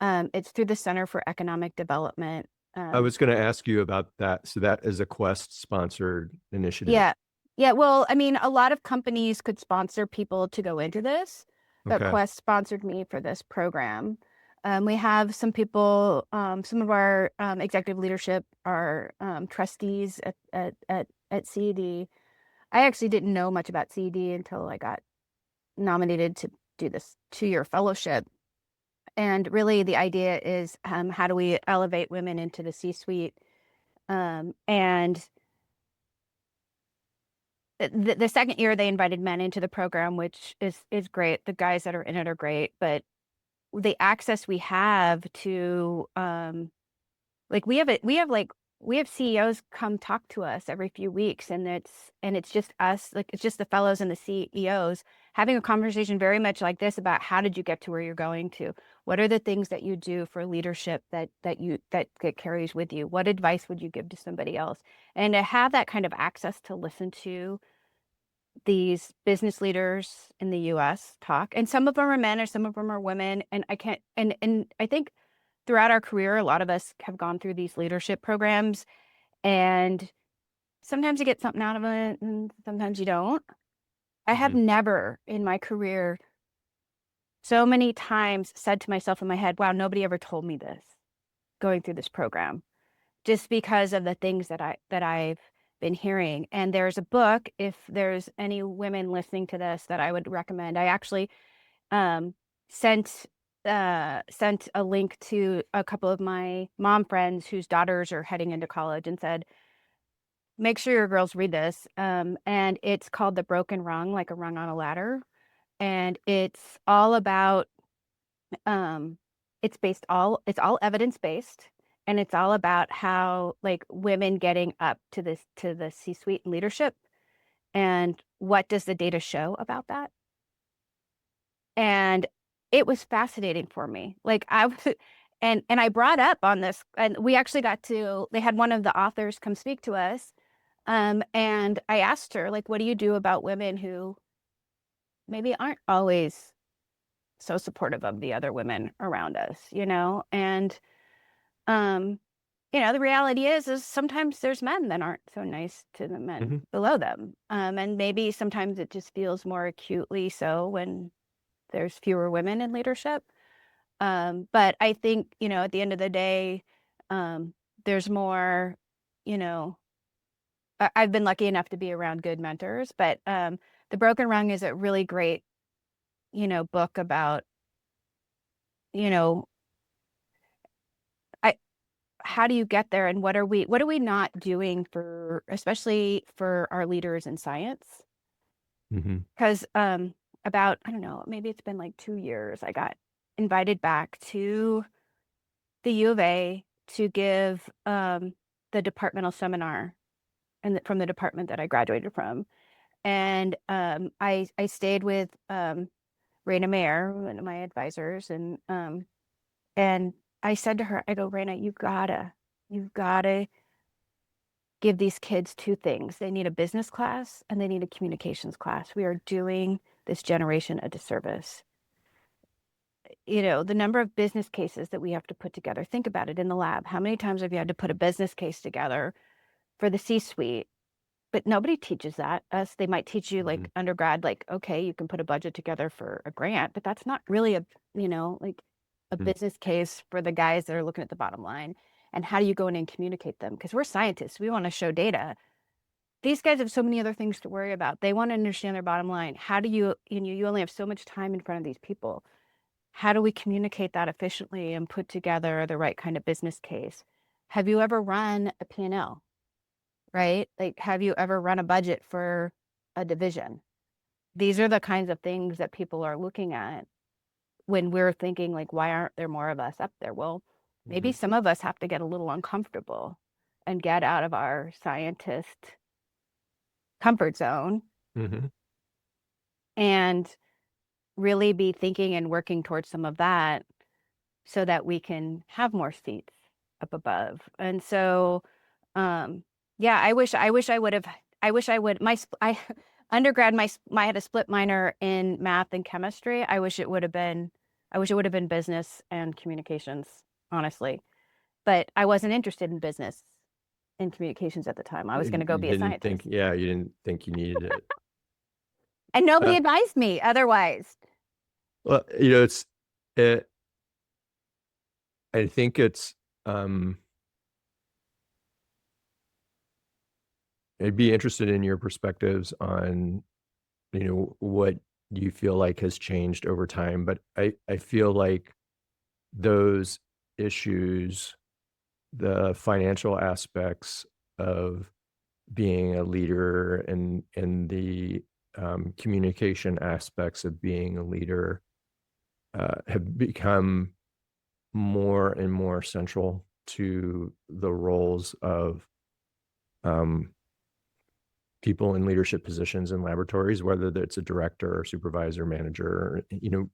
It's through the Center for Economic Development. I was going to ask you about that. So that is a Quest sponsored initiative. Yeah. Yeah. Well, a lot of companies could sponsor people to go into this, but Okay. Quest sponsored me for this program. We have some people, some of our executive leadership are trustees at CED. I actually didn't know much about CED until I got nominated to do this 2-year fellowship. And really the idea is, how do we elevate women into the C-suite? And the second year they invited men into the program, which is great. The guys that are in it are great, but the access we have to, we have CEOs come talk to us every few weeks, and it's just us, like, it's just the fellows and the CEOs having a conversation very much like this about how did you get to where you're going to? What are the things that you do for leadership that carries with you? What advice would you give to somebody else? And to have that kind of access to listen to these business leaders in the US talk, and some of them are men or some of them are women, and I think throughout our career a lot of us have gone through these leadership programs, and sometimes you get something out of it and sometimes you don't. I have never in my career so many times said to myself in my head, wow, nobody ever told me this going through this program, just because of the things that I've been hearing. And there's a book, if there's any women listening to this, that I would recommend. I actually sent a link to a couple of my mom friends whose daughters are heading into college and said, make sure your girls read this. And it's called The Broken Rung, like a rung on a ladder. And it's all about, it's all evidence-based. And it's all about how, like, women getting up to the C-suite and leadership, and what does the data show about that? And it was fascinating for me. Like, and I brought up on this, and we actually they had one of the authors come speak to us. And I asked her, like, what do you do about women who maybe aren't always so supportive of the other women around us, And the reality is sometimes there's men that aren't so nice to the men below them. And maybe sometimes it just feels more acutely so when there's fewer women in leadership. But I think, at the end of the day, there's more, I've been lucky enough to be around good mentors, but The Broken Rung is a really great, book about, how do you get there, and what are we not doing especially for our leaders in science? Because about, I don't know, maybe it's been like 2 years, I got invited back to the U of A to give the departmental seminar, and from the department that I graduated from. And I stayed with Raina Mayer, one of my advisors, and I said to her, I go, Raina, you've gotta give these kids two things. They need a business class and they need a communications class. We are doing this generation a disservice. The number of business cases that we have to put together. Think about it in the lab. How many times have you had to put a business case together for the C-suite? But nobody teaches that. They might teach you like undergrad, like, okay, you can put a budget together for a grant, but that's not really like a business case for the guys that are looking at the bottom line. And how do you go in and communicate them? Because we're scientists. We want to show data. These guys have so many other things to worry about. They want to understand their bottom line. How do you only have so much time in front of these people. How do we communicate that efficiently and put together the right kind of business case? Have you ever run a P&L, right? Like, have you ever run a budget for a division? These are the kinds of things that people are looking at when we're thinking, like, why aren't there more of us up there? Well, maybe some of us have to get a little uncomfortable and get out of our scientist comfort zone and really be thinking and working towards some of that so that we can have more seats up above. And so, yeah, I wish I would, undergrad, I had a split minor in math and chemistry. I wish it would have been business and communications, honestly. But I wasn't interested in business and communications at the time. I was going to go be a scientist. You didn't think you needed it. And nobody advised me otherwise. Well, I think it's, I'd be interested in your perspectives on, what you feel like has changed over time. But I feel like those issues, the financial aspects of being a leader and the communication aspects of being a leader have become more and more central to the roles of people in leadership positions in laboratories, whether it's a director or supervisor, manager. You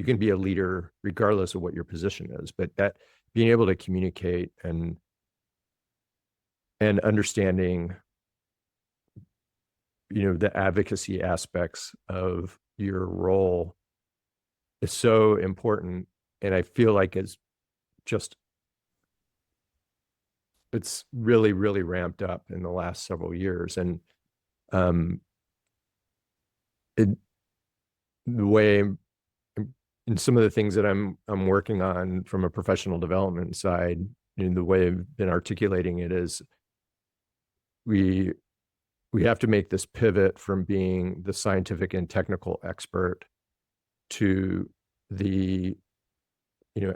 can be a leader regardless of what your position is, but that being able to communicate and understanding the advocacy aspects of your role is so important. And I feel like it's really, really ramped up in the last several years. And the way, and some of the things that I'm working on from a professional development side, the way I've been articulating it is we have to make this pivot from being the scientific and technical expert to the,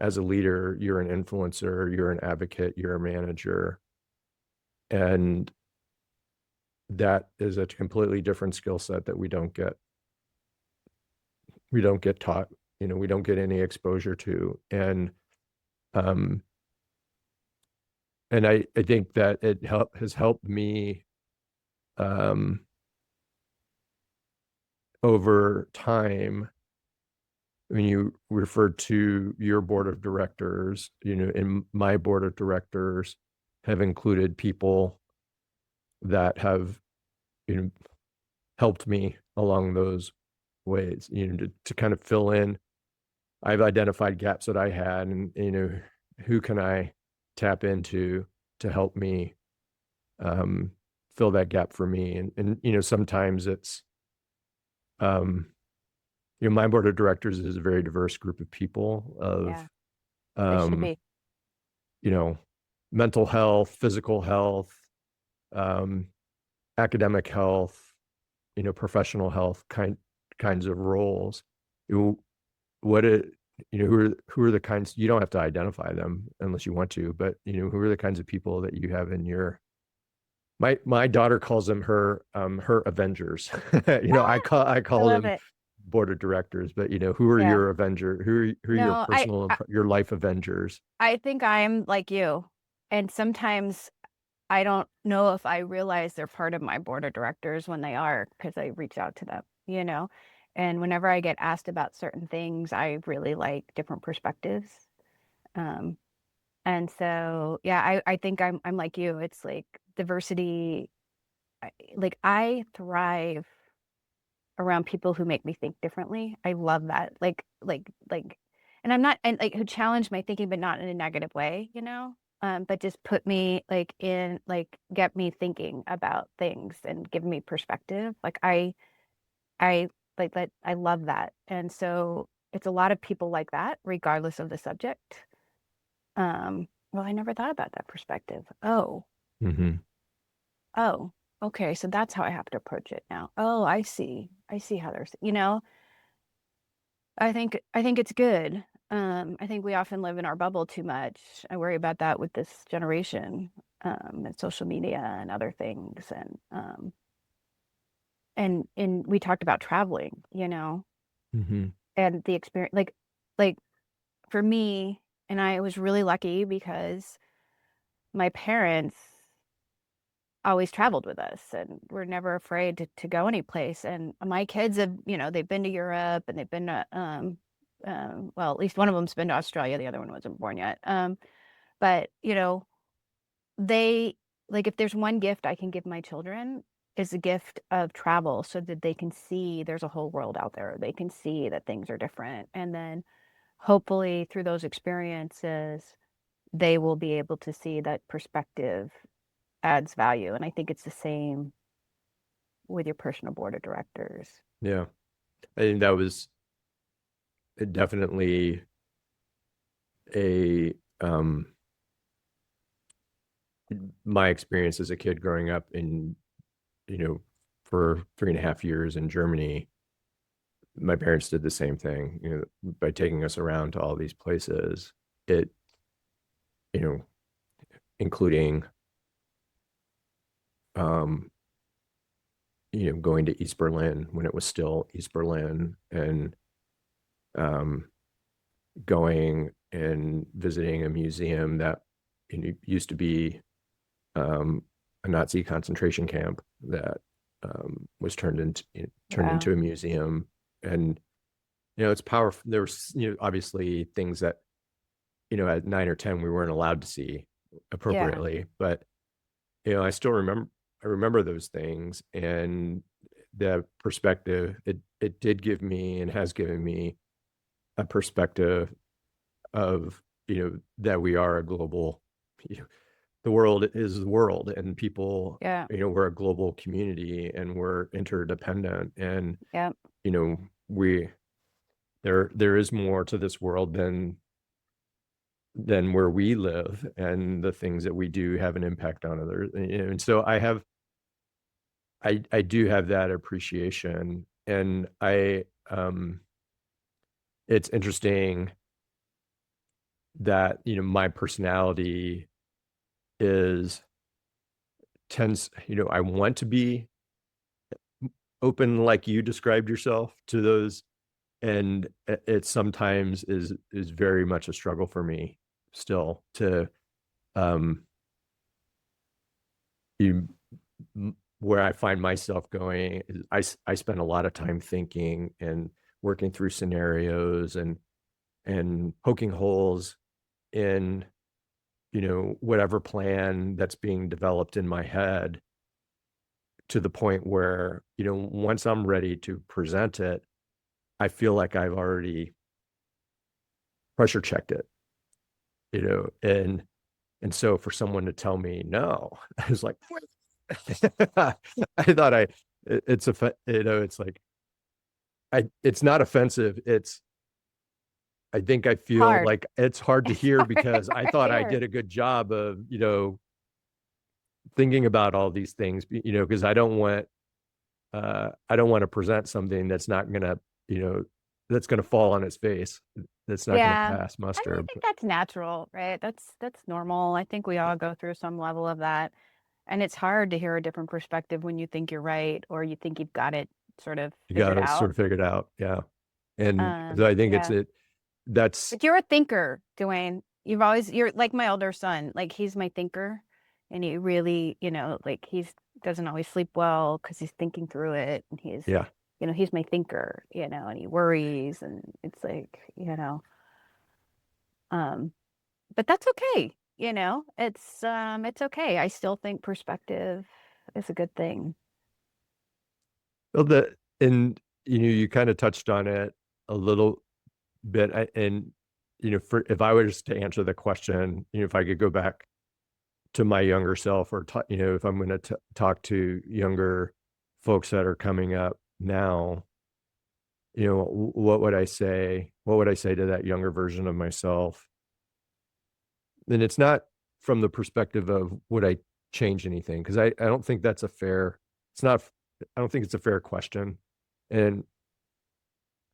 as a leader, you're an influencer, you're an advocate, you're a manager. And that is a completely different skill set that we don't get taught, we don't get any exposure to. And I think that it has helped me over time. When you referred to your board of directors, and my board of directors have included people that have, helped me along those ways, to kind of fill in. I've identified gaps that I had, and, who can I tap into to help me fill that gap for me? And sometimes it's, my board of directors is a very diverse group of people They should be. Mental health, physical health, academic health, professional health kinds of roles. Who are the kinds, you don't have to identify them unless you want to, but who are the kinds of people that you have in your, my daughter calls them her Avengers. I call them board of directors, but who are your Avenger? Who are your personal, your life Avengers? I think I'm like you, and sometimes I don't know if I realize they're part of my board of directors when they are, because I reach out to them, and whenever I get asked about certain things, I really like different perspectives. And so, yeah, I think I'm like you. It's like diversity. Like I thrive around people who make me think differently. I love that. And I'm not, and like who challenge my thinking, but not in a negative way, but just put me like in, like get me thinking about things and give me perspective. I like that. I love that. And so it's a lot of people like that, regardless of the subject. Well, I never thought about that perspective. Mm-hmm. Oh, okay. So that's how I have to approach it now. Oh, I see. I see how there's, I think it's good. I think we often live in our bubble too much. I worry about that with this generation, and social media and other things. And we talked about traveling, Mm-hmm. and the experience, like for me, and I was really lucky because my parents always traveled with us and were never afraid to go any place. And my kids have, they've been to Europe and they've been to, well, at least one of them's been to Australia. The other one wasn't born yet. But they, like, if there's one gift I can give my children is the gift of travel so that they can see there's a whole world out there. They can see that things are different. And then hopefully through those experiences, they will be able to see that perspective adds value. And I think it's the same with your personal board of directors. Yeah. I think that was definitely a my experience as a kid growing up in, for 3.5 years in Germany. My parents did the same thing, by taking us around to all these places. It, you know, including, um, going to East Berlin when it was still East Berlin, and um, going and visiting a museum that used to be a Nazi concentration camp that was turned into Wow. a museum. And it's powerful. There was obviously things that at 9 or 10 we weren't allowed to see Yeah. appropriately, but I remember those things, and the perspective it did give me and has given me a perspective of that we are a global, the world is the world, and people, Yeah. we're a global community and we're interdependent, and Yeah. we there is more to this world than where we live, and the things that we do have an impact on others. And so I do have that appreciation. And it's interesting that my personality is tends, I want to be open like you described yourself to those, and it sometimes is very much a struggle for me still to um you where I find myself going is I spend a lot of time thinking and working through scenarios and poking holes in whatever plan that's being developed in my head, to the point where once I'm ready to present it, I feel like I've already pressure checked it, and so for someone to tell me no, I was like, I thought it's it's like, it's not offensive. I think I feel Hard. like it's hard to It's hear hard because I thought I here. did a good job of, thinking about all these things, because I don't want to present something that's not going to, that's going to fall on its face. That's not going to Yeah. pass And I muster. think that's natural, right? That's normal. I think we all go through some level of that. And it's hard to hear a different perspective when you think you're right or you think you've got it sort of You got figured to sort out. of figure it out. Yeah. And so I think Yeah. that's, But you're a thinker, Duane. You're like my older son. Like he's my thinker. And he really, like he's doesn't always sleep well because he's thinking through it. And yeah. he's my thinker, and he worries. And it's like, um, but that's okay. It's okay. I still think perspective is a good thing. Well, you kind of touched on it a little bit, and if I was to answer the question, if I could go back to my younger self, or if I'm going to talk to younger folks that are coming up now, what would I say? What would I say to that younger version of myself? And it's not from the perspective of would I change anything, because I don't think that's a fair. It's not. I don't think it's a fair question, and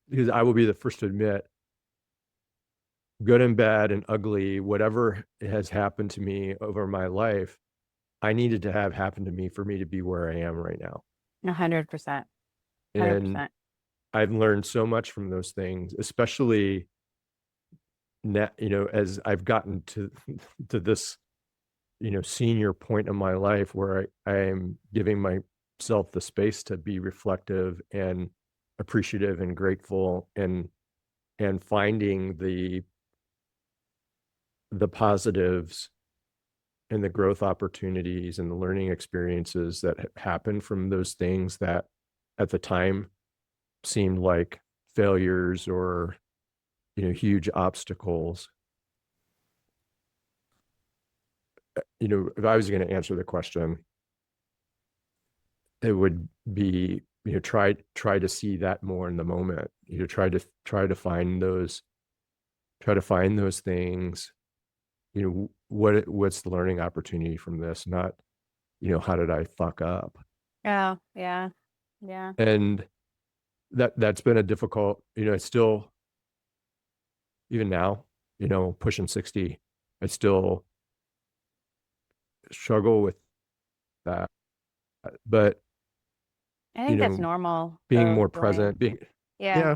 because I will be the first to admit, good and bad and ugly, whatever has happened to me over my life, I needed to have happened to me for me to be where I am right now. 100%. And 100%. I've learned so much from those things, especially now, as I've gotten to this, senior point in my life where I am giving myself the space to be reflective and appreciative and grateful, and finding the positives and the growth opportunities and the learning experiences that happen from those things that at the time seemed like failures or huge obstacles. If I was going to answer the question, it would be try to see that more in the moment. Try to find those things. What's the learning opportunity from this, not how did I fuck up. Oh, yeah. And that's been a difficult, it's still, even now, pushing 60, I still struggle with that. But I think that's normal. being though, more Duane. present, Yeah.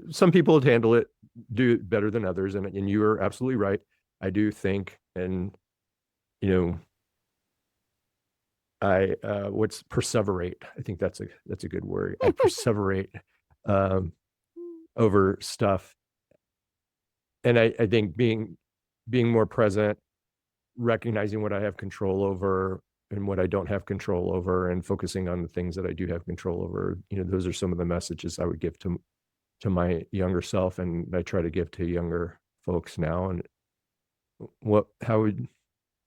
some people do it better than others, and you are absolutely right. I do think, and I what's perseverate. I think that's a good word. I perseverate over stuff, and I think being more present, recognizing what I have control over and what I don't have control over, and focusing on the things that I do have control over. Those are some of the messages I would give to my younger self, and I try to give to younger folks now. And how would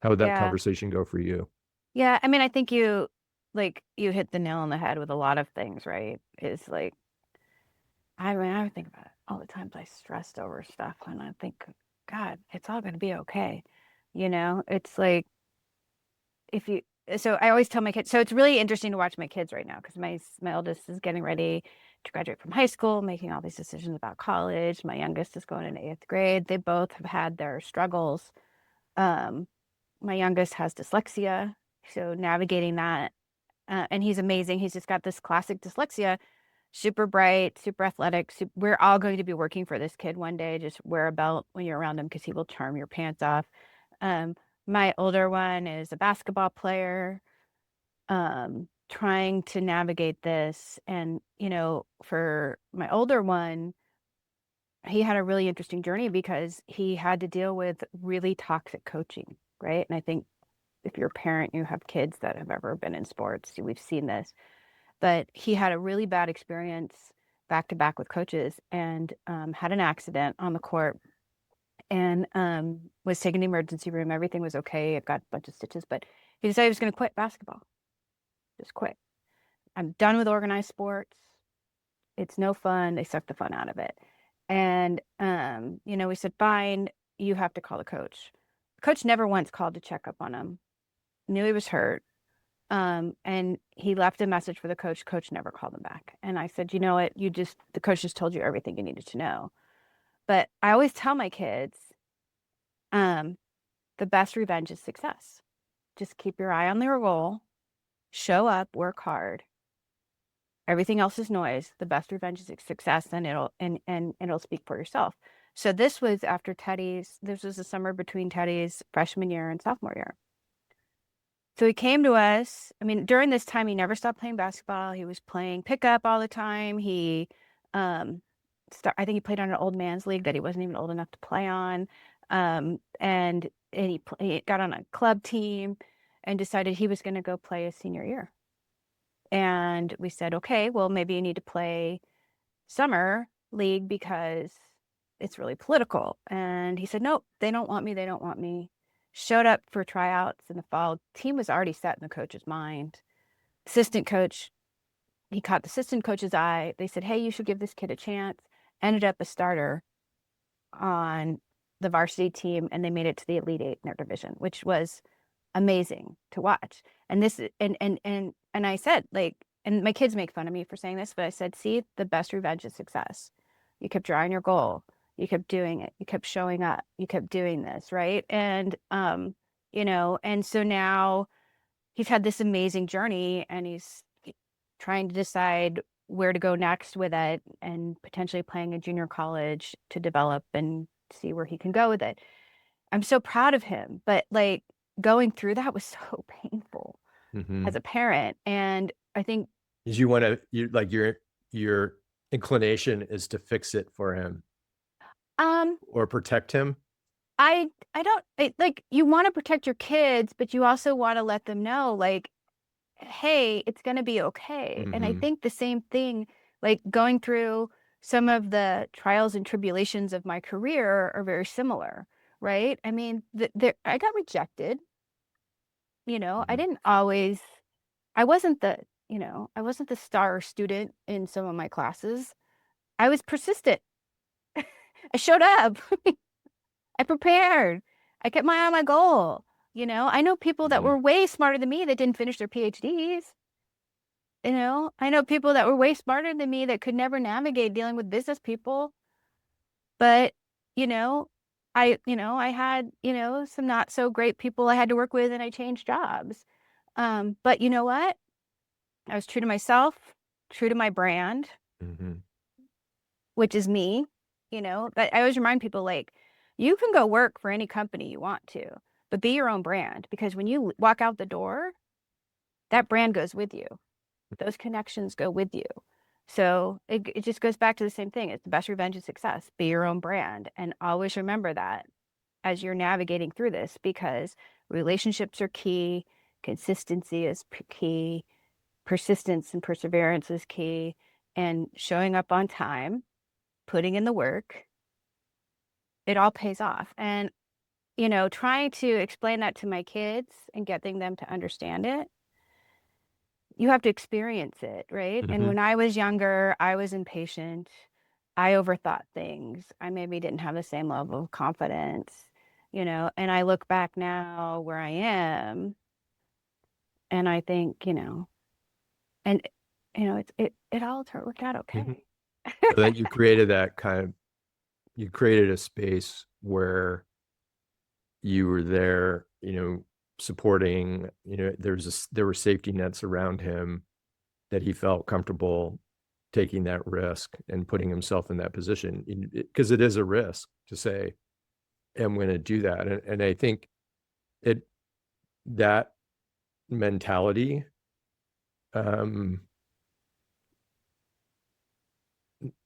that Yeah. conversation go for you? Yeah. I mean, I think you hit the nail on the head with a lot of things, right? It's like, I mean, I think about it all the times I stressed over stuff, and I think, God, it's all going to be okay. It's like, so I always tell my kids, so it's really interesting to watch my kids right now, because my oldest is getting ready to graduate from high school, making all these decisions about college. My youngest is going into 8th grade. They both have had their struggles. My youngest has dyslexia, so navigating that, and he's amazing. He's just got this classic dyslexia, super bright, super athletic. We're all going to be working for this kid one day. Just wear a belt when you're around him, because he will charm your pants off. My older one is a basketball player, trying to navigate this. And, for my older one, he had a really interesting journey because he had to deal with really toxic coaching, right? And I think if you're a parent, you have kids that have ever been in sports, we've seen this. But he had a really bad experience back to back with coaches, and had an accident on the court, and was taken to the emergency room. Everything was okay. It got a bunch of stitches, but he decided he was going to quit basketball. Just quit. I'm done with organized sports. It's no fun. They suck the fun out of it. And, we said, fine, you have to call the coach. The coach never once called to check up on him. Knew he was hurt. And he left a message for the coach. Coach never called him back. And I said, you know what? The coach just told you everything you needed to know. But I always tell my kids, the best revenge is success. Just keep your eye on your goal, show up, work hard. Everything else is noise. The best revenge is success, and it'll speak for yourself. So this was after Teddy's. This was the summer between Teddy's freshman year and sophomore year. So he came to us. I mean, during this time, he never stopped playing basketball. He was playing pickup all the time. I think he played on an old man's league that he wasn't even old enough to play on. And he got on a club team and decided he was going to go play his senior year. And we said, okay, well, maybe you need to play summer league because it's really political. And he said, nope, they don't want me. They don't want me. Showed up for tryouts in the fall. Team was already set in the coach's mind. Assistant coach, he caught the assistant coach's eye. They said, hey, you should give this kid a chance. Ended up a starter on the varsity team, and they made it to the Elite Eight in their division, which was amazing to watch. And this and I said, like, and my kids make fun of me for saying this, but I said, see, the best revenge is success. You kept drawing your goal, you kept doing it, you kept showing up, you kept doing this, right? And and so now he's had this amazing journey, and he's trying to decide where to go next with it, and potentially playing a junior college to develop and see where he can go with it. I'm so proud of him, but like going through that was so painful as a parent. And I think Is you want to, like your inclination is to fix it for him or protect him. I don't like, you want to protect your kids, but you also want to let them know, like, hey, it's going to be okay. And I think the same thing, like going through some of the trials and tribulations of my career are very similar, right? I mean, I got rejected. I didn't always, I wasn't the star student in some of my classes. I was persistent. I showed up. I prepared. I kept my eye on my goal. I know people that were way smarter than me that didn't finish their PhDs. I know people that were way smarter than me that could never navigate dealing with business people. But, I had, some not so great people I had to work with, and I changed jobs. But you know what? I was true to myself, true to my brand, which is me. But I always remind people, like, you can go work for any company you want to, but be your own brand, because when you walk out the door, that brand goes with you. Those connections go with you. So it just goes back to the same thing. It's the best revenge is success. Be your own brand. And always remember that as you're navigating through this, because relationships are key, consistency is key, persistence and perseverance is key, and showing up on time, putting in the work, it all pays off. And, trying to explain that to my kids and getting them to understand it, you have to experience it, right? And when I was younger, I was impatient. I overthought things. I maybe didn't have the same level of confidence, and I look back now where I am, and I think, and it all worked out okay. So that you created you created a space where you were there, supporting, there were safety nets around him that he felt comfortable taking that risk and putting himself in that position, because it is a risk to say, I'm going to do that. And I think that mentality,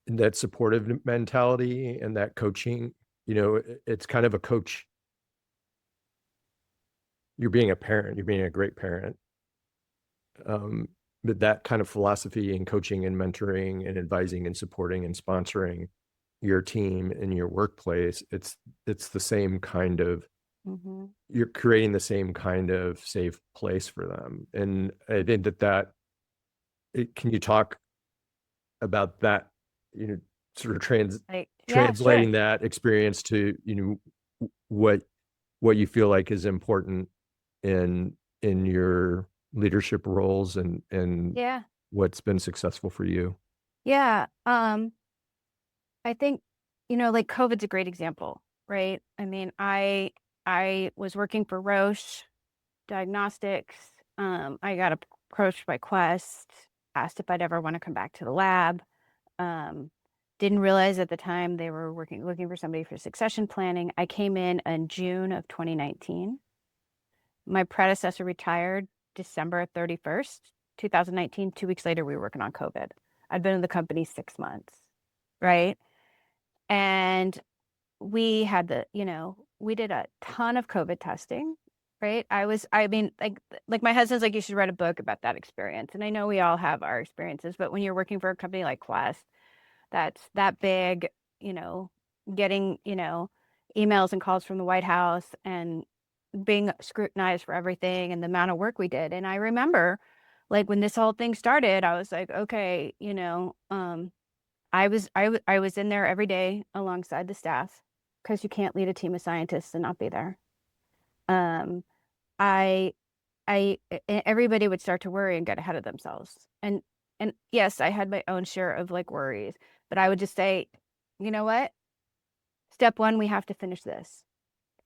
that supportive mentality and that coaching, it's kind of a coach. You're being a parent, you're being a great parent. But that kind of philosophy in coaching and mentoring and advising and supporting and sponsoring your team in your workplace, it's the same kind of, you're creating the same kind of safe place for them. And I think can you talk about that, sort of translating that experience to, what you feel like is important in your leadership roles and what's been successful for you? Yeah. I think, like COVID's a great example, right? I mean, I was working for Roche Diagnostics. I got approached by Quest, asked if I'd ever want to come back to the lab. Didn't realize at the time they were looking for somebody for succession planning. I came in June of 2019. My predecessor retired December 31st, 2019. 2 weeks later, we were working on COVID. I'd been in the company 6 months, right? And we had we did a ton of COVID testing, right? I mean, like my husband's like, you should write a book about that experience. And I know we all have our experiences, but when you're working for a company like Quest, that's that big, getting, emails and calls from the White House and being scrutinized for everything and the amount of work we did. And I remember like when this whole thing started, I was like, okay, I was in there every day alongside the staff because you can't lead a team of scientists and not be there. Um, I, everybody would start to worry and get ahead of themselves. And yes, I had my own share of like worries, but I would just say, you know what? Step one, we have to finish this.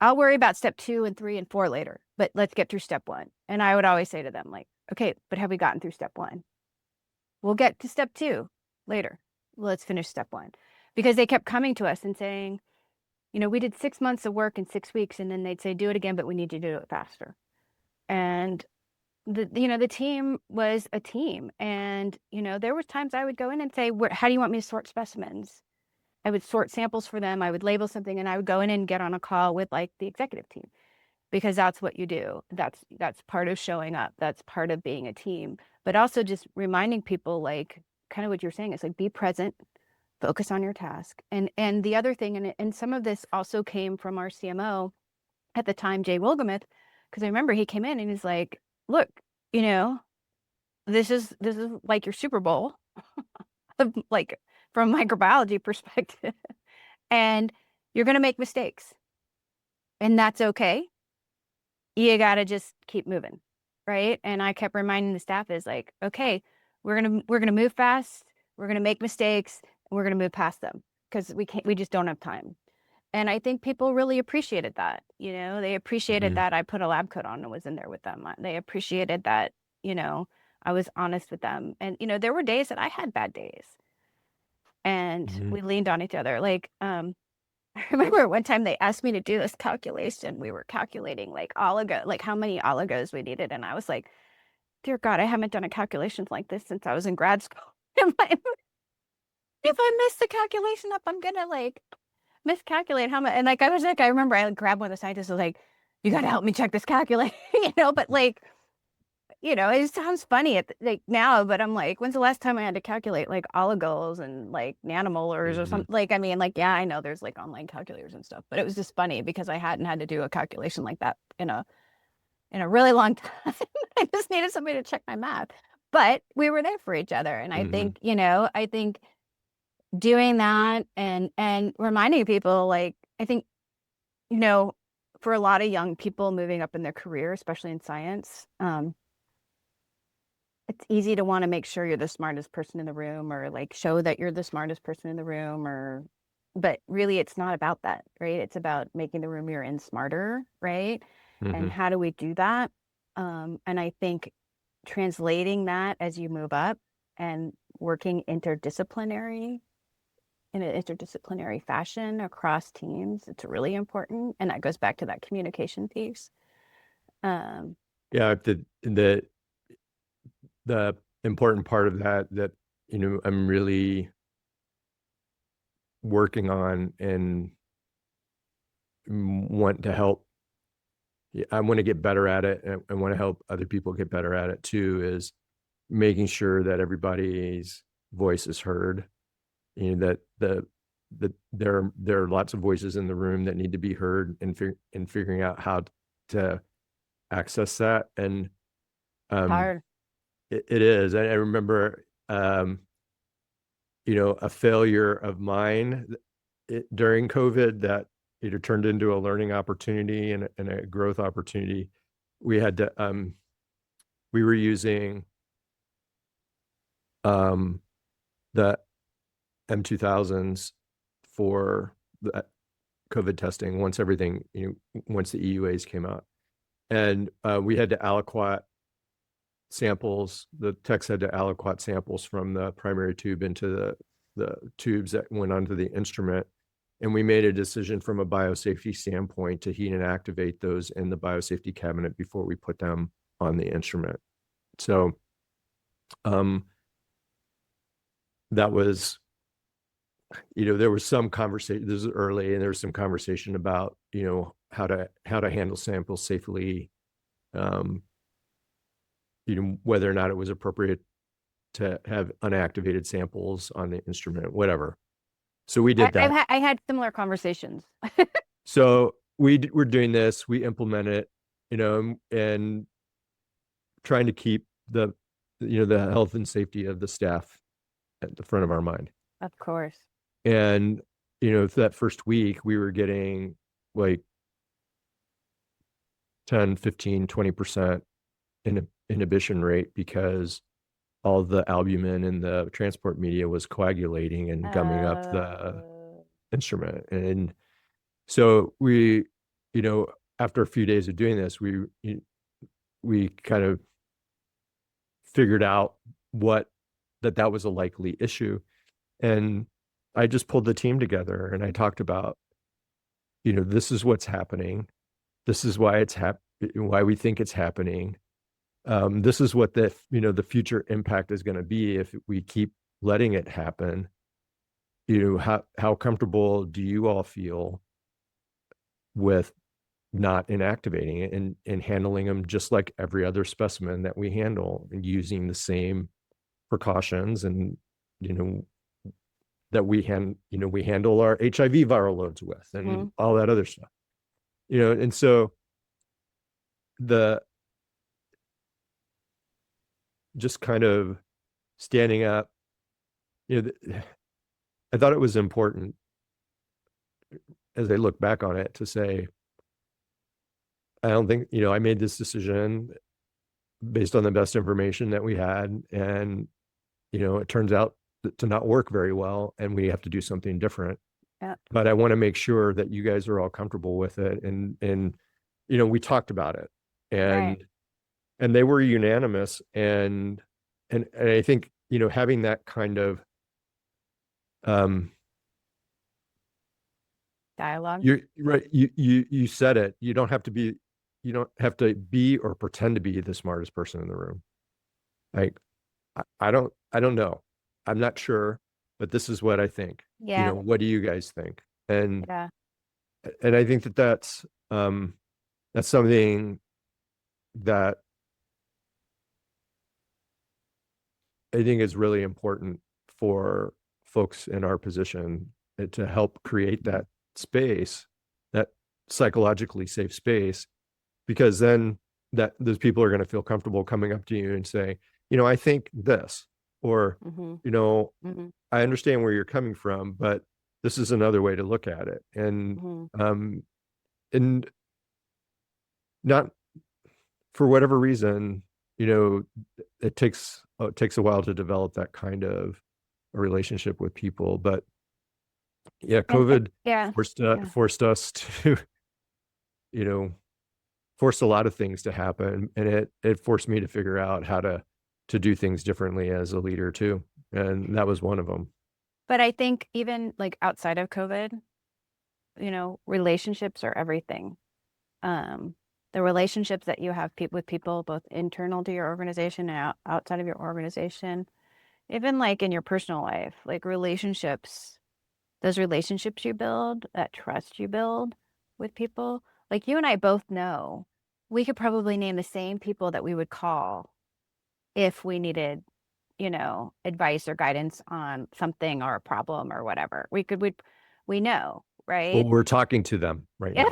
I'll worry about step 2 and 3 and 4 later, but let's get through step 1. And I would always say to them like, okay, but have we gotten through step 1? We'll get to step 2 later. Let's finish step 1. Because they kept coming to us and saying, we did 6 months of work in 6 weeks, and then they'd say, do it again, but we need you to do it faster. And the team was a team. And, there was times I would go in and say, how do you want me to sort specimens? I would sort samples for them. I would label something, and I would go in and get on a call with like the executive team, because that's what you do. That's part of showing up. That's part of being a team, but also just reminding people, like kind of what you're saying, is like, be present, focus on your task. And the other thing, and some of this also came from our CMO at the time, Jay Wilgamuth, because I remember he came in and he's like, look, this is like your Super Bowl of like from microbiology perspective. And you're going to make mistakes, and that's okay. You got to just keep moving. Right. And I kept reminding the staff is like, okay, we're going to move fast. We're going to make mistakes, and we're going to move past them because we just don't have time. And I think people really appreciated that. They appreciated that I put a lab coat on and was in there with them. They appreciated that, I was honest with them. And, there were days that I had bad days, and we leaned on each other. Like, I remember one time they asked me to do this calculation. We were calculating like how many oligos we needed. And I was like, dear God, I haven't done a calculation like this since I was in grad school. If I mess the calculation up, I'm going to like miscalculate how much. And like, I remember I grabbed one of the scientists and was like, you got to help me check this calculation, but like, it sounds funny like now, but I'm like, when's the last time I had to calculate like oligos and like nanomolars or something? Like, I mean, like, yeah, I know there's like online calculators and stuff, but it was just funny because I hadn't had to do a calculation like that in a really long time. I just needed somebody to check my math, but we were there for each other. And I think, I think doing that and reminding people, like, I think, for a lot of young people moving up in their career, especially in science, it's easy to want to make sure you're the smartest person in the room, or like show that you're the smartest person in the room, but really it's not about that, right? It's about making the room you're in smarter, right? And how do we do that? And I think translating that as you move up and working in an interdisciplinary fashion across teams, it's really important. And that goes back to that communication piece. Yeah, the important part of that I'm really working on and want to help. I want to get better at it, and I want to help other people get better at it too, is making sure that everybody's voice is heard. That there are lots of voices in the room that need to be heard, and figuring out how to access that. And Hard. It is. I remember, a failure of mine during COVID that turned into a learning opportunity and a growth opportunity. We had to, we were using the M2000s for the COVID testing once the EUAs came out. And we had to aliquot samples. The techs had to aliquot samples from the primary tube into the tubes that went onto the instrument. And we made a decision from a biosafety standpoint to heat and activate those in the biosafety cabinet before we put them on the instrument. So that was, there was some conversation, this is early, and there was some conversation about, how to handle samples safely, whether or not it was appropriate to have unactivated samples on the instrument, whatever. So we did that. I had similar conversations. So we're doing this, we implement it, and trying to keep the health and safety of the staff at the front of our mind. Of course. And, that first week we were getting like 10, 15, 20% inhibition rate because all the albumin in the transport media was coagulating and gumming up the instrument. And so we, after a few days of doing this, we kind of figured out that was a likely issue. And I just pulled the team together and I talked about, this is what's happening. This is why why we think it's happening. This is what the future impact is going to be if we keep letting it happen. How comfortable do you all feel with not inactivating it and handling them just like every other specimen that we handle, and using the same precautions and that we handle our HIV viral loads with, and all that other stuff, and so just kind of standing up, I thought it was important as I look back on it to say, I don't think, I made this decision based on the best information that we had, and it turns out to not work very well, and we have to do something different. Yeah. But I want to make sure that you guys are all comfortable with it, and we talked about it, and they were unanimous, and I think having that kind of dialogue. You're right. You said it. You don't have to be or pretend to be the smartest person in the room. Like, I don't know. I'm not sure, but this is what I think. Yeah. What do you guys think? And Yeah. and I think that's something that I think is really important for folks in our position, to help create that space, that psychologically safe space, because then that those people are going to feel comfortable coming up to you and saying, I think this, or, I understand where you're coming from, but this is another way to look at it. And, and not for whatever reason, it takes a while to develop that kind of a relationship with people. But yeah, COVID forced us to, forced a lot of things to happen, and it forced me to figure out how to do things differently as a leader too. And that was one of them. But I think even like outside of COVID, relationships are everything. The relationships that you have with people, both internal to your organization and outside of your organization, even like in your personal life, like relationships, those relationships you build, that trust you build with people. Like you and I both know, we could probably name the same people that we would call if we needed, advice or guidance on something or a problem or whatever. We know, right? Well, we're talking to them right now.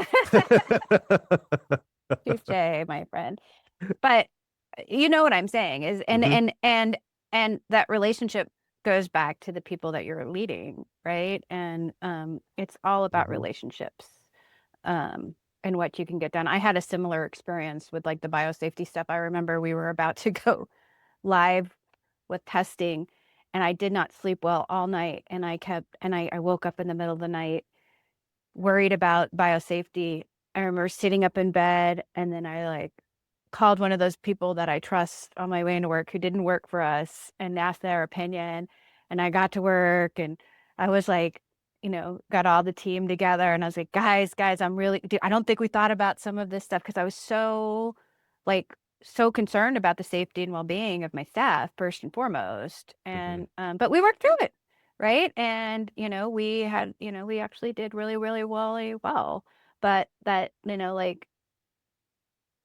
Touché, my friend. But you know what I'm saying is, and that relationship goes back to the people that you're leading, right? And it's all about relationships, and what you can get done. I had a similar experience with like the biosafety stuff. I remember we were about to go live with testing, and I did not sleep well all night, and I woke up in the middle of the night worried about biosafety. I remember sitting up in bed, and then I like called one of those people that I trust on my way into work who didn't work for us and asked their opinion. And I got to work, and I was like, got all the team together, and I was like, guys, I don't think we thought about some of this stuff, because I was so concerned about the safety and well-being of my staff first and foremost. And but we worked through it, right? And we actually did really, really, really well. but that, like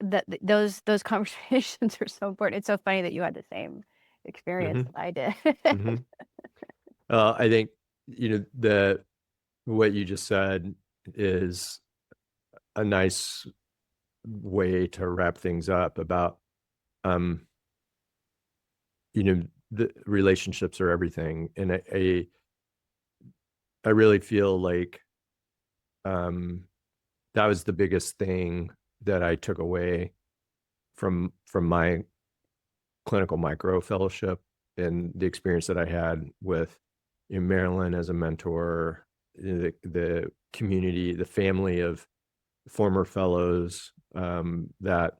those conversations are so important. It's so funny that you had the same experience that I did. Mm-hmm. I think, what you just said is a nice way to wrap things up about, the relationships are everything. And I really feel like, that was the biggest thing that I took away from my clinical micro fellowship and the experience that I had with Marilyn as a mentor, the community, the family of former fellows, that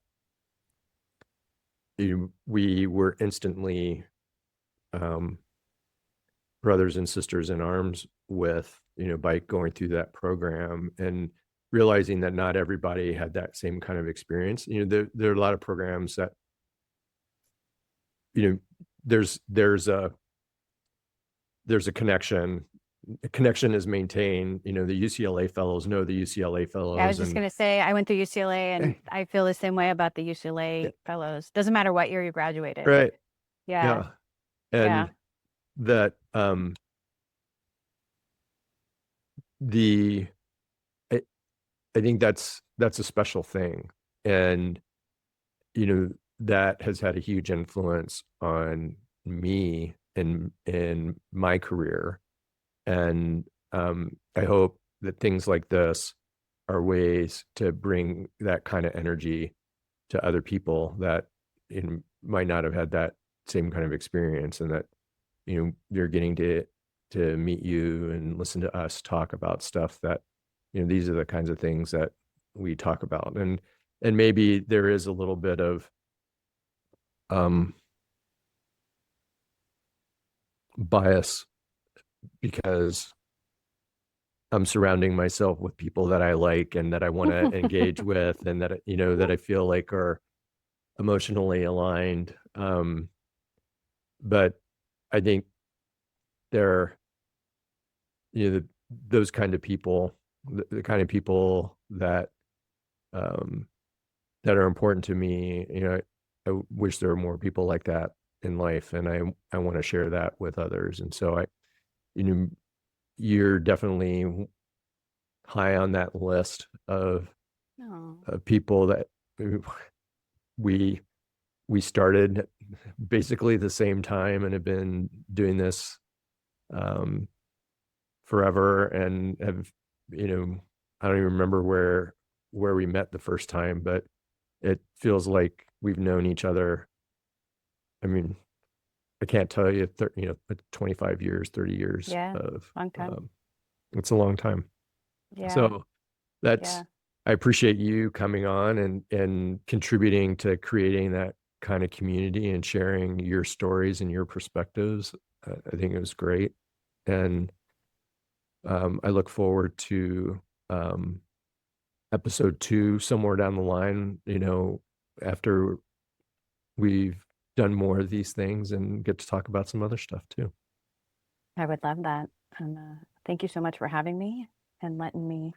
we were instantly, brothers and sisters in arms with, by going through that program and realizing that not everybody had that same kind of experience. There are a lot of programs that, there's a connection. A connection is maintained. The UCLA fellows know the UCLA fellows. I was just going to say, I went through UCLA and I feel the same way about the UCLA fellows. Doesn't matter what year you graduated. Right. Yeah. And that, I think that's a special thing. And, that has had a huge influence on me in my career. And, I hope that things like this are ways to bring that kind of energy to other people that might not have had that same kind of experience, and that, they're getting to meet you and listen to us talk about stuff that, these are the kinds of things that we talk about. And maybe there is a little bit of, bias because I'm surrounding myself with people that I like and that I want to engage with, and that, that I feel like are emotionally aligned. But I think they're, those kind of people, the kind of people that, that are important to me. I wish there were more people like that in life, and I want to share that with others. And so you're definitely high on that list of people that we started basically the same time and have been doing this, forever, and have, I don't even remember where we met the first time, but it feels like we've known each other. I mean, I can't tell you, 25 years, 30 years. Long time. It's a long time. Yeah. So I appreciate you coming on and contributing to creating that kind of community and sharing your stories and your perspectives. I think it was great. And, I look forward to, episode 2 somewhere down the line, after we've done more of these things and get to talk about some other stuff too. I would love that. And thank you so much for having me and letting me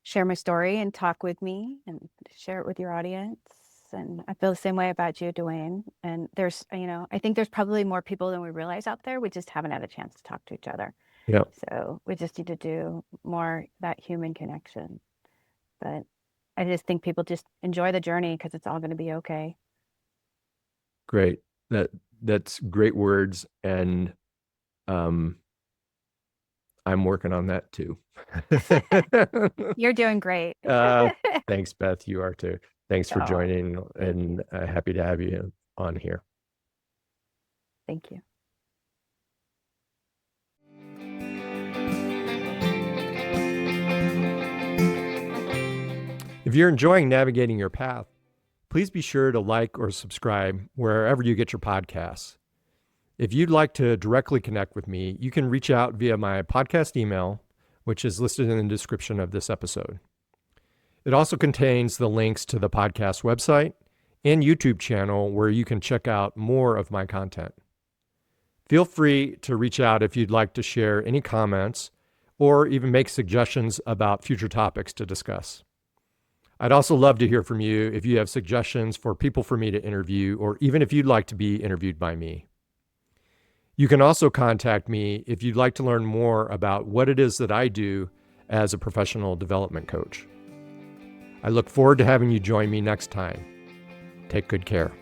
share my story and talk with me and share it with your audience. And I feel the same way about you, Duane. And there's, I think there's probably more people than we realize out there. We just haven't had a chance to talk to each other. Yeah. So we just need to do more that human connection. But I just think people just enjoy the journey because it's all going to be okay. Great. That's great words. And, I'm working on that too. You're doing great. Thanks, Beth. You are too. Thanks for joining, and happy to have you on here. Thank you. If you're enjoying navigating your path, please be sure to like or subscribe wherever you get your podcasts. If you'd like to directly connect with me, you can reach out via my podcast email, which is listed in the description of this episode. It also contains the links to the podcast website and YouTube channel where you can check out more of my content. Feel free to reach out if you'd like to share any comments or even make suggestions about future topics to discuss. I'd also love to hear from you if you have suggestions for people for me to interview, or even if you'd like to be interviewed by me. You can also contact me if you'd like to learn more about what it is that I do as a professional development coach. I look forward to having you join me next time. Take good care.